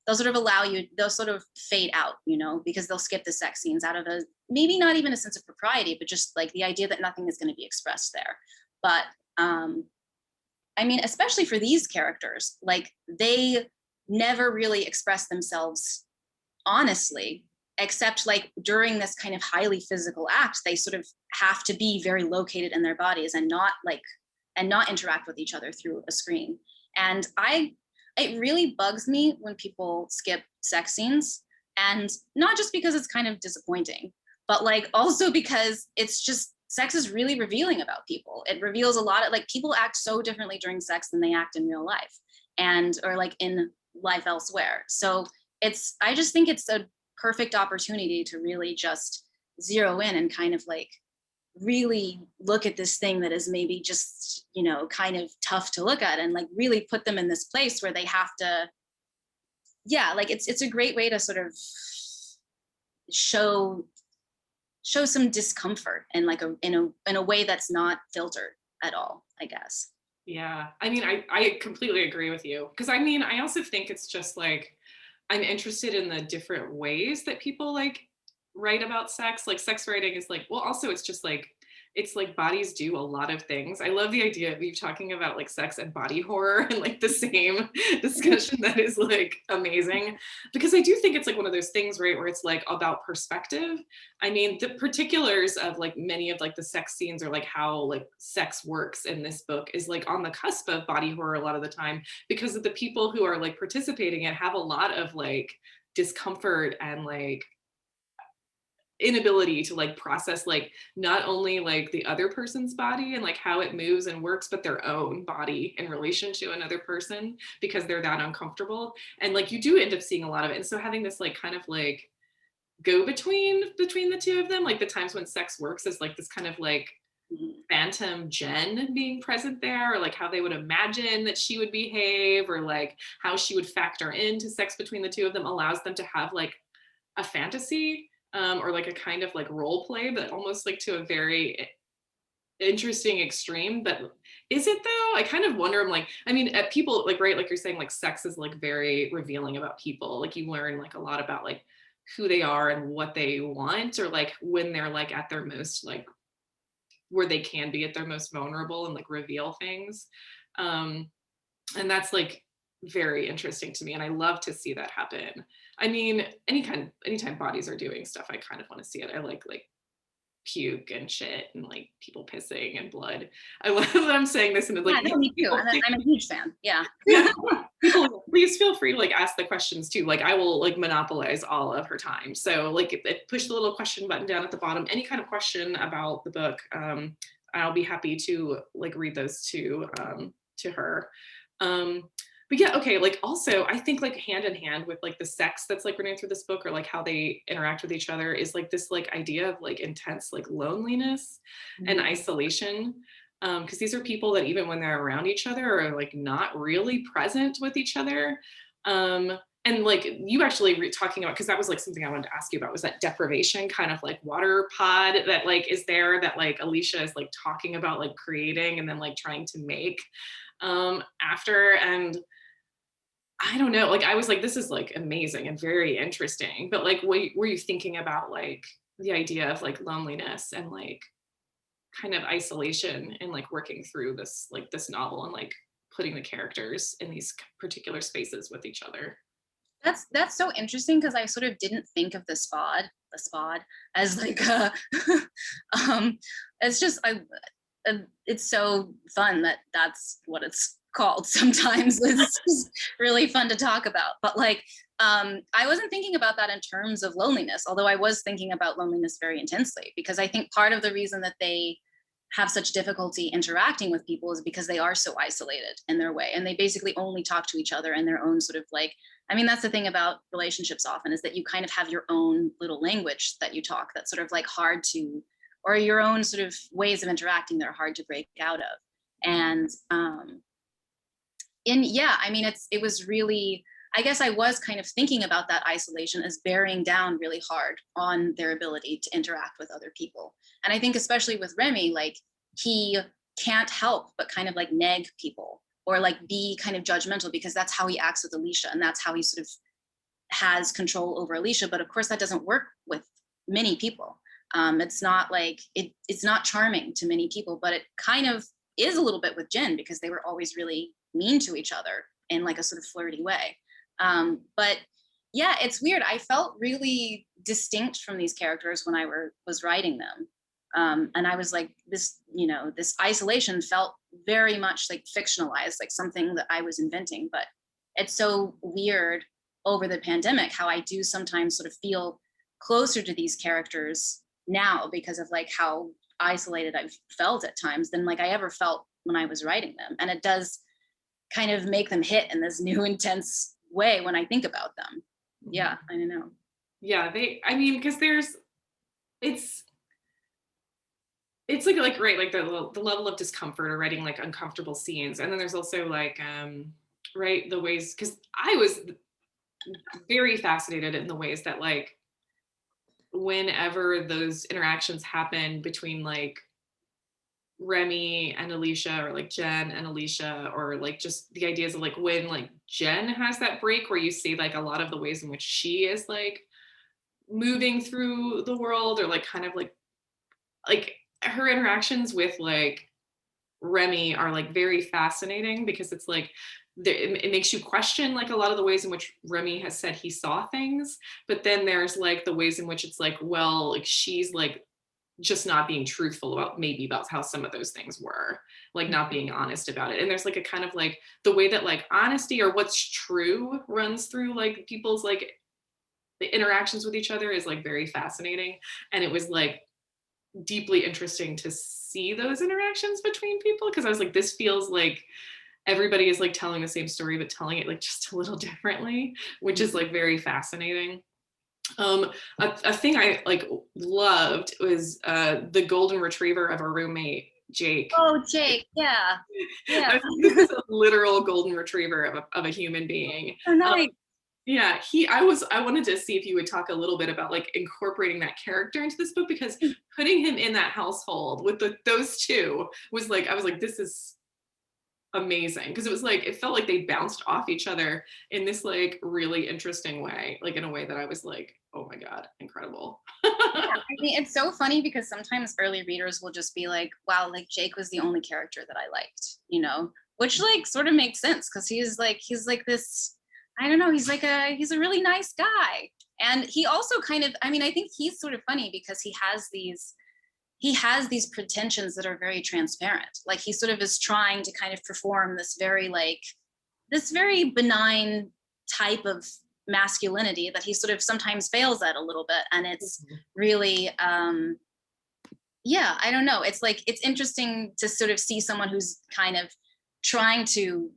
they'll sort of fade out, you know, because they'll skip the sex scenes out of a, maybe not even a sense of propriety, but just like the idea that nothing is going to be expressed there. But I mean, especially for these characters, like they never really express themselves honestly, except like during this kind of highly physical act. They sort of have to be very located in their bodies and not interact with each other through a screen. And it really bugs me when people skip sex scenes, and not just because it's kind of disappointing, but like also because it's just, sex is really revealing about people. It reveals a lot of, like, people act so differently during sex than they act in real life, and or like in life elsewhere. So I just think it's a perfect opportunity to really just zero in and kind of like really look at this thing that is maybe just, you know, kind of tough to look at, and like really put them in this place where they have to, yeah, like it's a great way to sort of show some discomfort and like in a way that's not filtered at all, I guess. Yeah, I mean, I completely agree with you, because I mean, I also think it's just like I'm interested in the different ways that people like write about sex. Like sex writing is like, well, also it's like bodies do a lot of things. I love the idea of you talking about like sex and body horror and like the same discussion. That is like amazing, because I do think it's like one of those things, right, where it's like about perspective. I mean, the particulars of like many of like the sex scenes, or like how like sex works in this book, is like on the cusp of body horror a lot of the time, because of the people who are like participating and have a lot of like discomfort and like inability to like process like not only like the other person's body and like how it moves and works, but their own body in relation to another person, because they're that uncomfortable. And like you do end up seeing a lot of it. And so having this like kind of like go between the two of them, like the times when sex works, is like this kind of like phantom Jen being present there, or like how they would imagine that she would behave, or like how she would factor into sex between the two of them, allows them to have like a fantasy, or like a kind of like role play, but almost like to a very interesting extreme. But is it though? I kind of wonder. I'm like, I mean, at people like, right, like you're saying, like sex is like very revealing about people. Like you learn like a lot about like who they are and what they want, or like when they're like at their most like where they can be at their most vulnerable and like reveal things. And that's like very interesting to me, and I love to see that happen. I mean, anytime bodies are doing stuff, I kind of want to see it. I like puke and shit and like people pissing and blood. I love that I'm saying this, and it's like, yeah, no, me too. I'm a huge fan. Yeah. Yeah. People, please feel free to like ask the questions too. Like I will like monopolize all of her time. So like push the little question button down at the bottom. Any kind of question about the book, I'll be happy to like read those to her. But yeah, okay, like also I think like hand in hand with like the sex that's like running through this book, or like how they interact with each other, is like this like idea of like intense like loneliness and isolation. Because these are people that even when they're around each other are like not really present with each other. And like you actually talking about, because that was like something I wanted to ask you about, was that deprivation kind of like water pod that like is there, that like Alicia is like talking about like creating and then like trying to make after. And I don't know, like I was like, this is like amazing and very interesting, but like were you thinking about like the idea of like loneliness and like kind of isolation and like working through this novel and like putting the characters in these particular spaces with each other? That's so interesting, because I sort of didn't think of the spod as like a it's just it's so fun that that's what it's called sometimes. It's just really fun to talk about. But like I wasn't thinking about that in terms of loneliness, although I was thinking about loneliness very intensely, because I think part of the reason that they have such difficulty interacting with people is because they are so isolated in their way, and they basically only talk to each other in their own sort of like, I mean, that's the thing about relationships often, is that you kind of have your own little language that you talk that's sort of like hard to, or your own sort of ways of interacting that are hard to break out of. And yeah, I mean, it was really, I guess I was kind of thinking about that isolation as bearing down really hard on their ability to interact with other people. And I think especially with Remy, like he can't help but kind of like nag people, or like be kind of judgmental, because that's how he acts with Alicia, and that's how he sort of has control over Alicia. But of course that doesn't work with many people. It's not like it's not charming to many people, but it kind of is a little bit with Jen, because they were always really mean to each other in like a sort of flirty way. But yeah, it's weird. I felt really distinct from these characters when I was writing them. And I was like, this isolation felt very much like fictionalized, like something that I was inventing. But it's so weird over the pandemic how I do sometimes sort of feel closer to these characters now, because of like how isolated I've felt at times than like I ever felt when I was writing them. And it does kind of make them hit in this new intense way when I think about them. Yeah, I don't know. Yeah, I mean, because there's it's like right, like the level of discomfort or writing like uncomfortable scenes, and then there's also like right, the ways, because I was very fascinated in the ways that like whenever those interactions happen between like Remy and Alicia, or like Jen and Alicia, or like just the ideas of like when like Jen has that break where you see like a lot of the ways in which she is like moving through the world, or like kind of like her interactions with like Remy are like very fascinating, because it's like it makes you question like a lot of the ways in which Remy has said he saw things, but then there's like the ways in which it's like, well, like she's like just not being truthful about how some of those things were, like not being honest about it. And there's like a kind of like the way that like honesty or what's true runs through like people's like the interactions with each other is like very fascinating. And it was like deeply interesting to see those interactions between people, because I was like, this feels like everybody is like telling the same story but telling it like just a little differently, which is like very fascinating. A thing I like loved was the golden retriever of our roommate Jake. Oh, Jake, yeah. I think this is a literal golden retriever of a human being. Oh, nice. Yeah, I wanted to see if you would talk a little bit about like incorporating that character into this book, because putting him in that household with those two was like, I was like, this is amazing, because it was like, it felt like they bounced off each other in this like really interesting way, like in a way that I was like, oh my God, incredible. Yeah, I mean, it's so funny because sometimes early readers will just be like, wow, like Jake was the only character that I liked, you know, which like sort of makes sense, because he's like this, I don't know, he's a really nice guy. And he also kind of, I mean, I think he's sort of funny because he has these pretensions that are very transparent. Like he sort of is trying to kind of perform this very benign type of masculinity that he sort of sometimes fails at a little bit. And it's really, yeah, I don't know. It's like, it's interesting to sort of see someone who's kind of trying to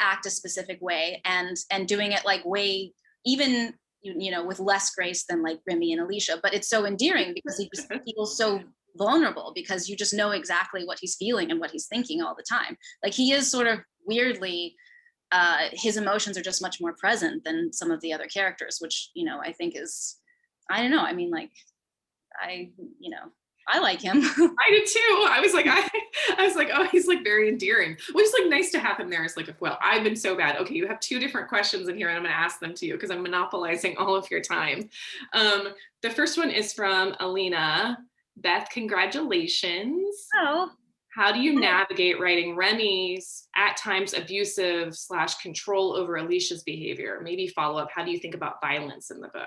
act a specific way and doing it like way, even, you know, with less grace than like Remy and Alicia, but it's so endearing because he just feels so vulnerable, because you just know exactly what he's feeling and what he's thinking all the time. Like he is sort of weirdly, his emotions are just much more present than some of the other characters, which, you know, I think is, I don't know. I mean, like, I like him. I did too. I was like, oh, he's like very endearing, which is like nice to have him there. It's like, well, I've been so bad. Okay, you have two different questions in here and I'm going to ask them to you because I'm monopolizing all of your time. The first one is from Alina. Beth, congratulations. Oh. How do you navigate writing Remy's at times abusive / control over Alicia's behavior? Maybe follow up. How do you think about violence in the book?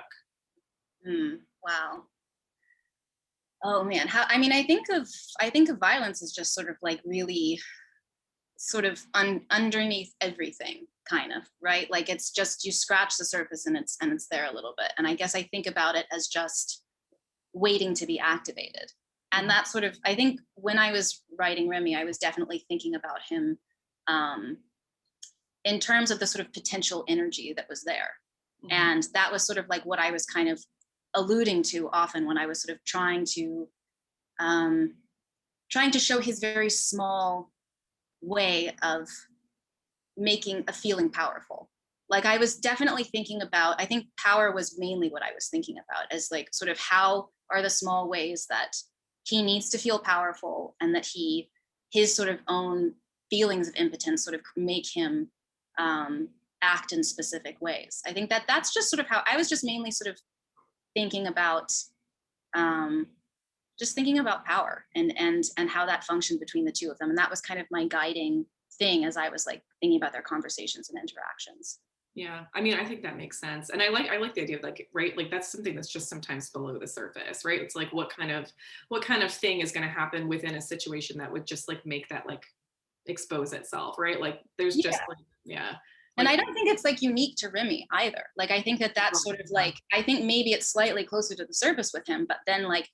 Wow. Oh man, I think of violence as just sort of like really sort of underneath everything, kind of, right? Like it's just, you scratch the surface and it's there a little bit. And I guess I think about it as just waiting to be activated. And that sort of, I think when I was writing Remy, I was definitely thinking about him in terms of the sort of potential energy that was there. And that was sort of like what I was kind of alluding to often when I was sort of trying to show his very small way of making a feeling powerful. Like I was definitely thinking about, I think power was mainly what I was thinking about, as like sort of how are the small ways that he needs to feel powerful, and that his sort of own feelings of impotence sort of make him act in specific ways. I think that's just sort of how I was just mainly sort of thinking about power and how that functioned between the two of them. And that was kind of my guiding thing as I was like thinking about their conversations and interactions. Yeah, I mean, I think that makes sense. And I like the idea of like, right, like that's something that's just sometimes below the surface, right? It's like what kind of thing is going to happen within a situation that would just like make that like expose itself, right? Like there's just like, yeah. And I don't think it's like unique to Remy either. Like, I think that's sort of like, I think maybe it's slightly closer to the surface with him, but then like,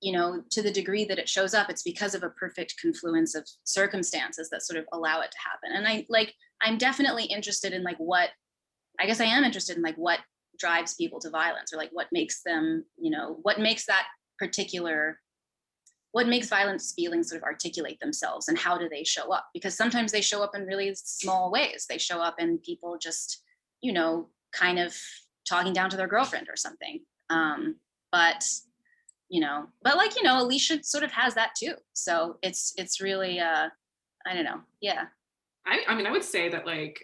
you know, to the degree that it shows up, it's because of a perfect confluence of circumstances that sort of allow it to happen. And I'm definitely interested in like what drives people to violence, or like what makes them, what makes violence feelings sort of articulate themselves, and how do they show up? Because sometimes they show up in really small ways. They show up in people just, kind of talking down to their girlfriend or something. But Alicia sort of has that too. So it's really, I don't know. Yeah. I mean, I would say that like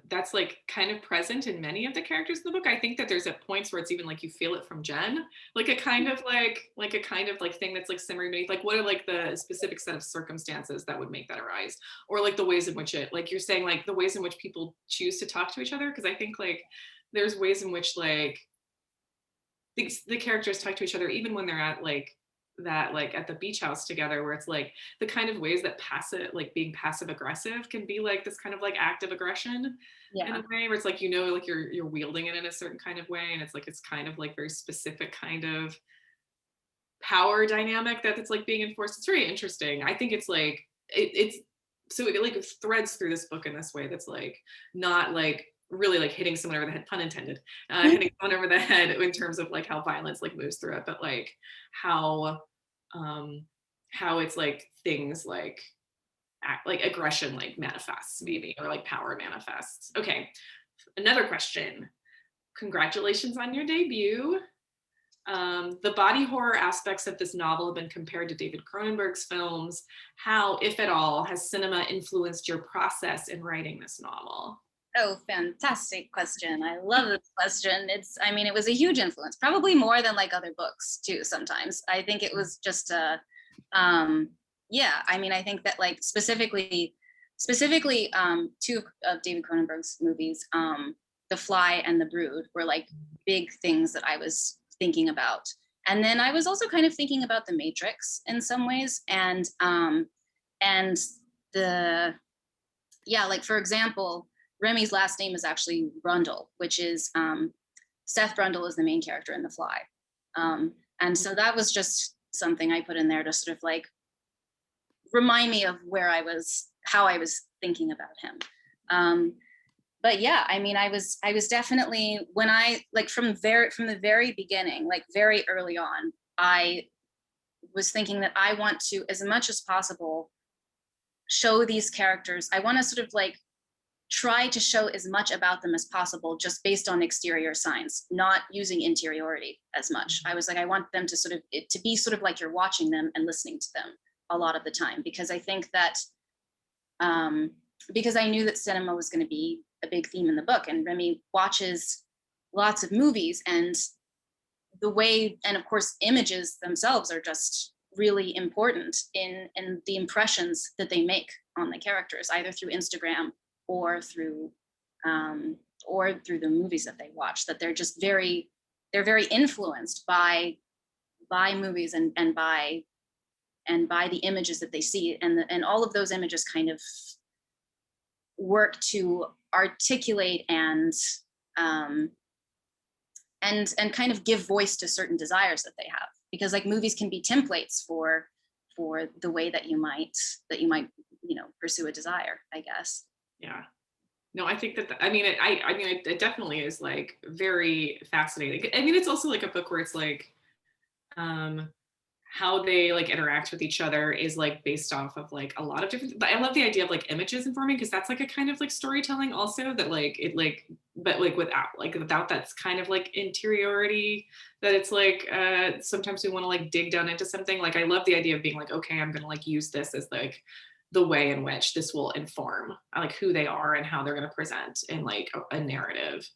that's like kind of present in many of the characters in the book. I think that there's at points where it's even like you feel it from Jen, like a kind of thing that's like simmering beneath. Like, what are like the specific set of circumstances that would make that arise, or like the ways in which it, like you're saying, like the ways in which people choose to talk to each other. Because I think like there's ways in which like the characters talk to each other even when they're at like that, like at the beach house together, where it's like the kind of ways that like being passive aggressive can be like this kind of like active aggression in a way, where it's like, like you're wielding it in a certain kind of way, and it's kind of like very specific kind of power dynamic that it's like being enforced. It's very interesting. I think it's like it like threads through this book in this way that's like not like really like hitting someone over the head, pun intended, hitting someone over the head in terms of like how violence like moves through it, but like how it's like things like aggression like manifests maybe, or like power manifests. Okay, another question. Congratulations on your debut. The body horror aspects of this novel have been compared to David Cronenberg's films. How, if at all, has cinema influenced your process in writing this novel? Oh, fantastic question. I love this question. It was a huge influence, probably more than like other books too sometimes. I think it was just I think that like specifically two of David Cronenberg's movies, The Fly and The Brood, were like big things that I was thinking about. And then I was also kind of thinking about The Matrix in some ways, and like for example, Remy's last name is actually Brundle, which is Seth Brundle is the main character in The Fly. And so that was just something I put in there to sort of like remind me of how I was thinking about him. But yeah, I mean, I was definitely, when I, like from the very beginning, like very early on, I was thinking that I want to, as much as possible, show these characters. I want to sort of like try to show as much about them as possible just based on exterior signs, not using interiority as much. I was like, I want them to be sort of like you're watching them and listening to them a lot of the time, because I think that, because I knew that cinema was going to be a big theme in the book, and Remy watches lots of movies, and of course images themselves are just really important in the impressions that they make on the characters, either through Instagram or through the movies that they watch, that they're very influenced by movies and by the images that they see, and all of those images kind of work to articulate and kind of give voice to certain desires that they have, because like movies can be templates for the way that you might pursue a desire, I guess. Yeah. No, I think that, it definitely is like very fascinating. I mean, it's also like a book where it's like, how they like interact with each other is like based off of like a lot of different, but I love the idea of like images informing, because that's like a kind of like storytelling also, that like it like, but like without that's kind of like interiority, that it's like sometimes we want to like dig down into something. Like I love the idea of being like, okay, I'm gonna like use this as like the way in which this will inform like who they are and how they're going to present in like a narrative.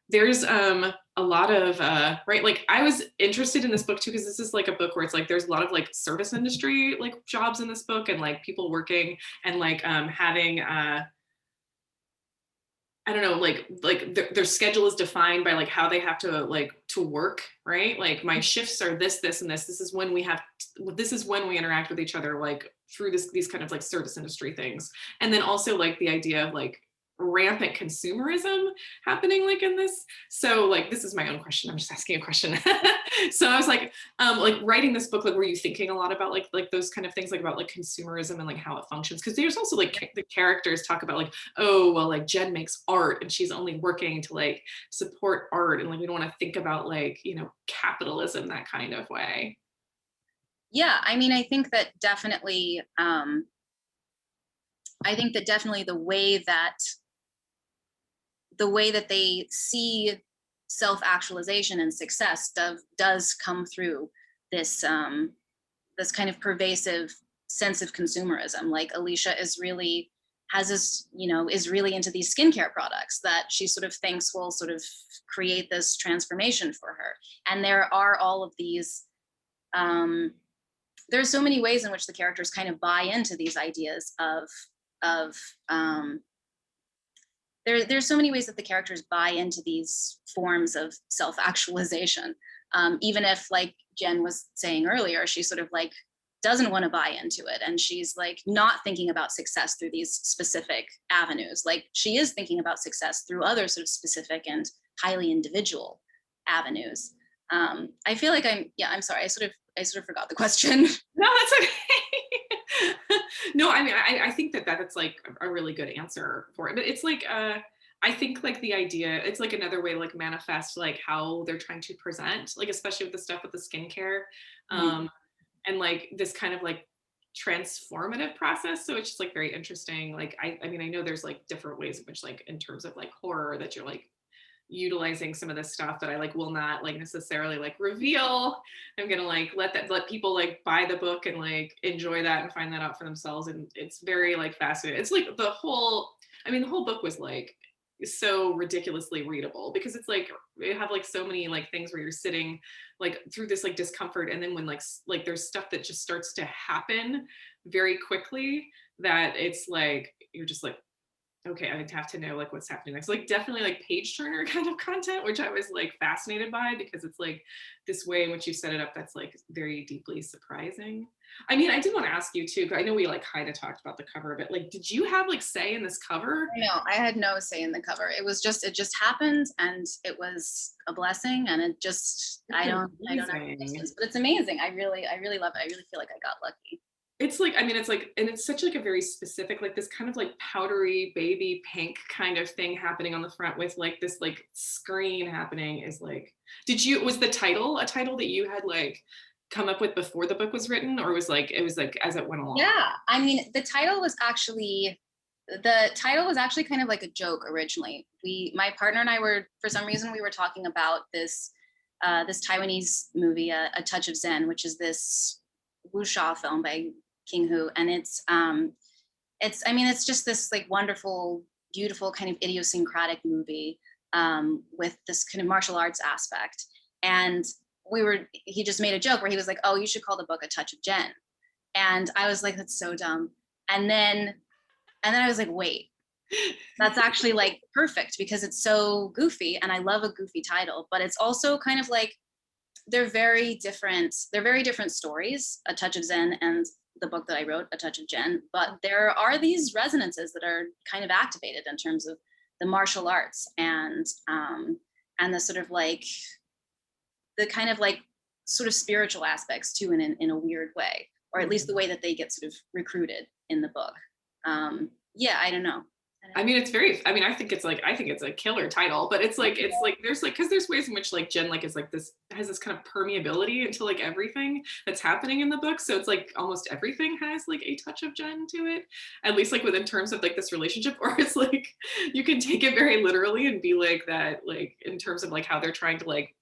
There's a lot of right, like I was interested in this book too, because this is like a book where it's like there's a lot of like service industry like jobs in this book, and like people working and like having I don't know, like their schedule is defined by like how they have to work, right? Like my shifts are this, and this. This is when we interact with each other, like through these kind of like service industry things. And then also like the idea of like rampant consumerism happening like in this. So like, this is my own question. I'm just asking a question. So I was like writing this book, like, were you thinking a lot about like those kind of things, like about like consumerism and like how it functions? Because there's also like the characters talk about like, oh, well, like Jen makes art and she's only working to like support art. And like, we don't want to think about like, you know, capitalism that kind of way. Yeah, I mean, I think that definitely, the way that they see self-actualization and success does come through this this kind of pervasive sense of consumerism. Like Alicia is really into these skincare products that she sort of thinks will sort of create this transformation for her. And there are all of these, there are so many ways in which the characters kind of buy into these ideas there's so many ways that the characters buy into these forms of self-actualization. Even if, like Jen was saying earlier, she sort of like doesn't want to buy into it, and she's like not thinking about success through these specific avenues. Like she is thinking about success through other sort of specific and highly individual avenues. I feel like I'm sorry, I sort of forgot the question. No, that's okay. No, I mean, I think that's like a really good answer for it. But it's like, I think like the idea, it's like another way to like manifest like how they're trying to present, like especially with the stuff with the skincare, and like this kind of like transformative process. So it's just like very interesting. Like, I mean, I know there's like different ways in which like in terms of like horror that you're like utilizing some of this stuff that I like will not like necessarily like reveal. I'm gonna like let people like buy the book and like enjoy that and find that out for themselves. And it's very like fascinating. It's like the whole book was like so ridiculously readable because it's like you have like so many like things where you're sitting like through this like discomfort, and then when like there's stuff that just starts to happen very quickly that it's like you're just like, okay, I have to know like what's happening next. Like definitely like page turner kind of content, which I was like fascinated by because it's like this way in which you set it up that's like very deeply surprising. I mean, I did want to ask you too, I know we like kind of talked about the cover a bit. Like, did you have like say in this cover? No, I had no say in the cover. It just happened, and it was a blessing, and it just I don't have questions, but it's amazing. I really love it. I really feel like I got lucky. It's like, I mean, it's like, and it's such like a very specific, like this kind of like powdery baby pink kind of thing happening on the front with like this like screen happening is like, was the title a title that you had like come up with before the book was written, or it was like as it went along? Yeah, I mean, the title was actually kind of like a joke originally. My partner and I were, for some reason, we were talking about this Taiwanese movie, A Touch of Zen, which is this wuxia film by King Hu, and it's just this like wonderful, beautiful kind of idiosyncratic movie with this kind of martial arts aspect. And he just made a joke where he was like, "Oh, you should call the book A Touch of Jen," and I was like, "That's so dumb." And then I was like, "Wait, that's actually like perfect because it's so goofy, and I love a goofy title, but it's also kind of like." They're very different stories, A Touch of Zen and the book that I wrote, A Touch of Jen, but there are these resonances that are kind of activated in terms of the martial arts and the sort of like the kind of like sort of spiritual aspects too in a weird way, or at least the way that they get sort of recruited in the book. Yeah, I don't know. I mean, I think it's a killer title, but there's like, because there's ways in which like Jen like is like this, has this kind of permeability into like everything that's happening in the book. So it's like almost everything has like a touch of Jen to it, at least like within terms of like this relationship, or it's like, you can take it very literally and be like that, like in terms of like how they're trying to like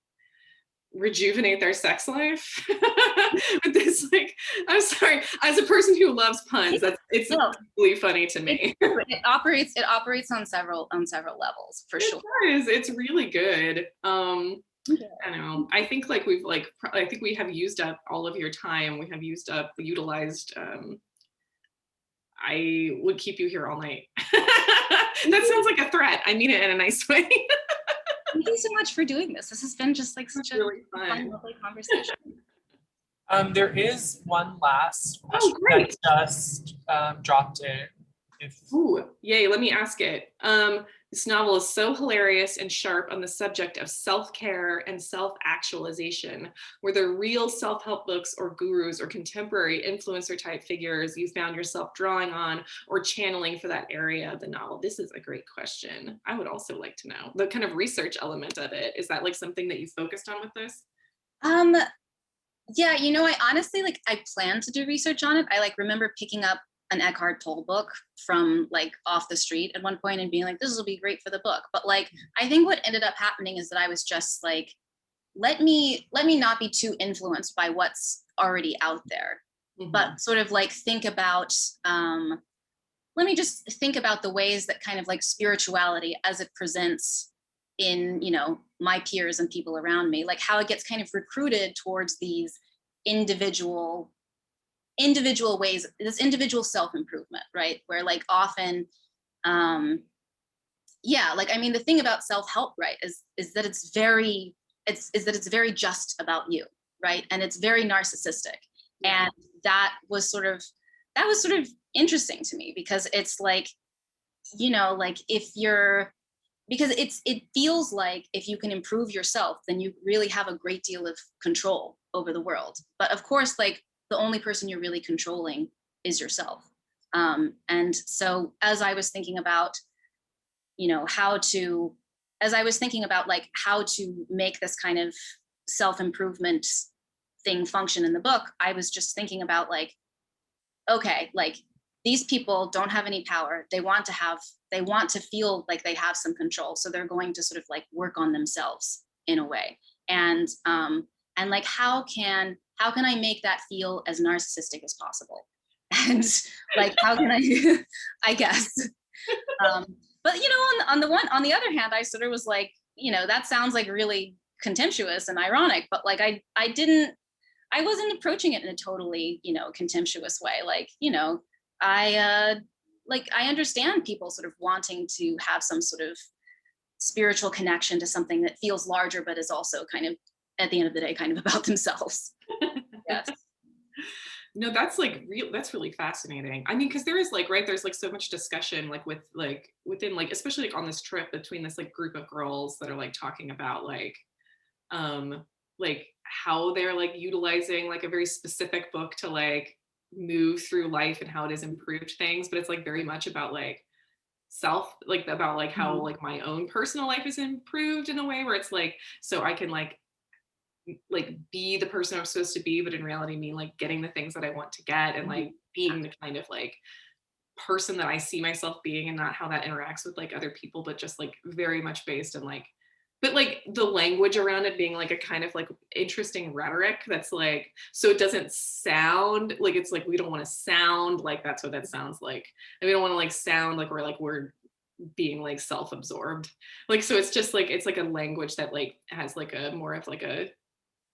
rejuvenate their sex life. With this, like, I'm sorry, as a person who loves puns, it's really funny to me. It operates on several levels for sure. It's really good. I don't know. I think like I think we have used up all of your time. We have utilized. I would keep you here all night. That sounds like a threat. I mean it in a nice way. Thank you so much for doing this. This has been just like such a really fun, lovely conversation. There is one last question that just dropped in. Ooh, yay, let me ask it. This novel is so hilarious and sharp on the subject of self-care and self-actualization. Were there real self-help books or gurus or contemporary influencer type figures you found yourself drawing on or channeling for that area of the novel? This is a great question. I would also like to know the kind of research element of it. Is that like something that you focused on with this? Yeah, I honestly, I planned to do research on it. I remember picking up an Eckhart Tolle book from off the street at one point and being like, this will be great for the book. But I think what ended up happening is that I was just like, let me not be too influenced by what's already out there, but sort of think about, let me just think about the ways that kind of spirituality as it presents in, my peers and people around me, how it gets kind of recruited towards these individual ways, this individual self-improvement, right? Where often, the thing about self-help, right, is that it's very just about you, right? And it's very narcissistic. Yeah. And that was sort of interesting to me, because it's if you're, because it feels like if you can improve yourself, then you really have a great deal of control over the world. But of course, the only person you're really controlling is yourself. And so as I was thinking about, how to make this kind of self-improvement thing function in the book, I was just thinking about okay, these people don't have any power. They want to feel like they have some control. So they're going to sort of work on themselves in a way. And how can I make that feel as narcissistic as possible? And how can I, I guess. But on the other hand, I sort of was that sounds like contemptuous and ironic, but I wasn't approaching it in a totally, contemptuous way. I understand people sort of wanting to have some sort of spiritual connection to something that feels larger, but is also kind of, at the end of the day, kind of about themselves. Yes. No, that's that's really fascinating. I mean, because there is right, there's so much discussion within especially on this trip between this group of girls that are talking about how they're utilizing a very specific book to move through life and how it has improved things, but it's very much about self, about how my own personal life is improved in a way where it's so I can be the person I'm supposed to be, but in reality mean getting the things that I want to get, and being the kind of person that I see myself being, and not how that interacts with other people, but just very much based on but the language around it being a kind of interesting rhetoric that's so it doesn't sound it's we don't want to sound that's what that sounds like, and we don't want to sound we're being self-absorbed, so it's just it's a language that has a more of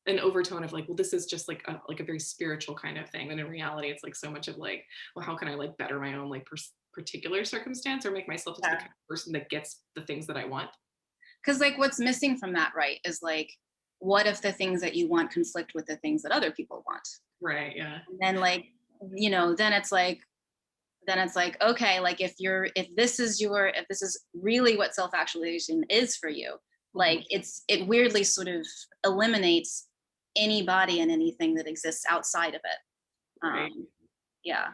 an overtone of well, this is just a very spiritual kind of thing, and in reality it's so much of well, how can I better my own particular circumstance, or make myself just the kind of person that gets the things that I want. Because what's missing from that, right, is what if the things that you want conflict with the things that other people want? Right. Yeah. And then then it's okay, if this is really what self-actualization is for you, it weirdly sort of eliminates anybody and anything that exists outside of it. Right. Yeah.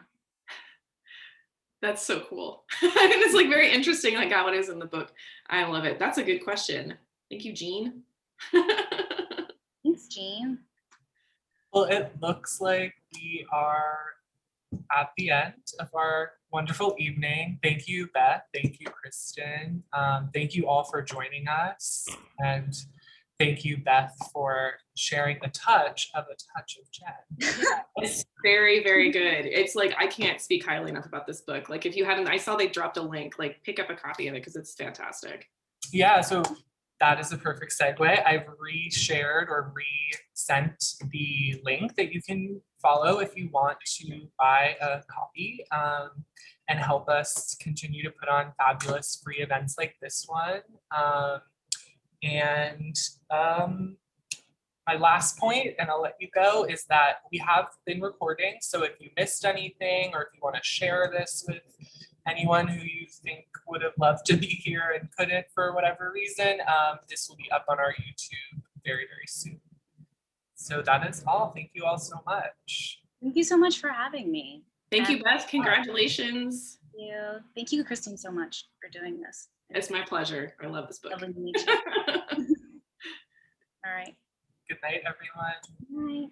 That's so cool. And it's very interesting how it is in the book. I love it. That's a good question. Thank you, Jean. Thanks, Jean. Well, it looks like we are at the end of our wonderful evening. Thank you, Beth. Thank you, Kristen. Thank you all for joining us. And thank you, Beth, for sharing a touch of Jen. It's very, very good. It's I can't speak highly enough about this book. If you haven't, I saw they dropped a link, pick up a copy of it because it's fantastic. Yeah, so that is a perfect segue. I've re-shared or re-sent the link that you can follow if you want to buy a copy and help us continue to put on fabulous free events like this one. My last point, and I'll let you go, is that we have been recording. So if you missed anything, or if you want to share this with anyone who you think would have loved to be here and couldn't for whatever reason, this will be up on our YouTube very, very soon. So that is all. Thank you all so much. Thank you so much for having me. Thank you, Beth. Congratulations. Thank you. Thank you, Kristen, so much for doing this. It's my pleasure. I love this book. Lovely to meet you. All right. Good night, everyone. Good night.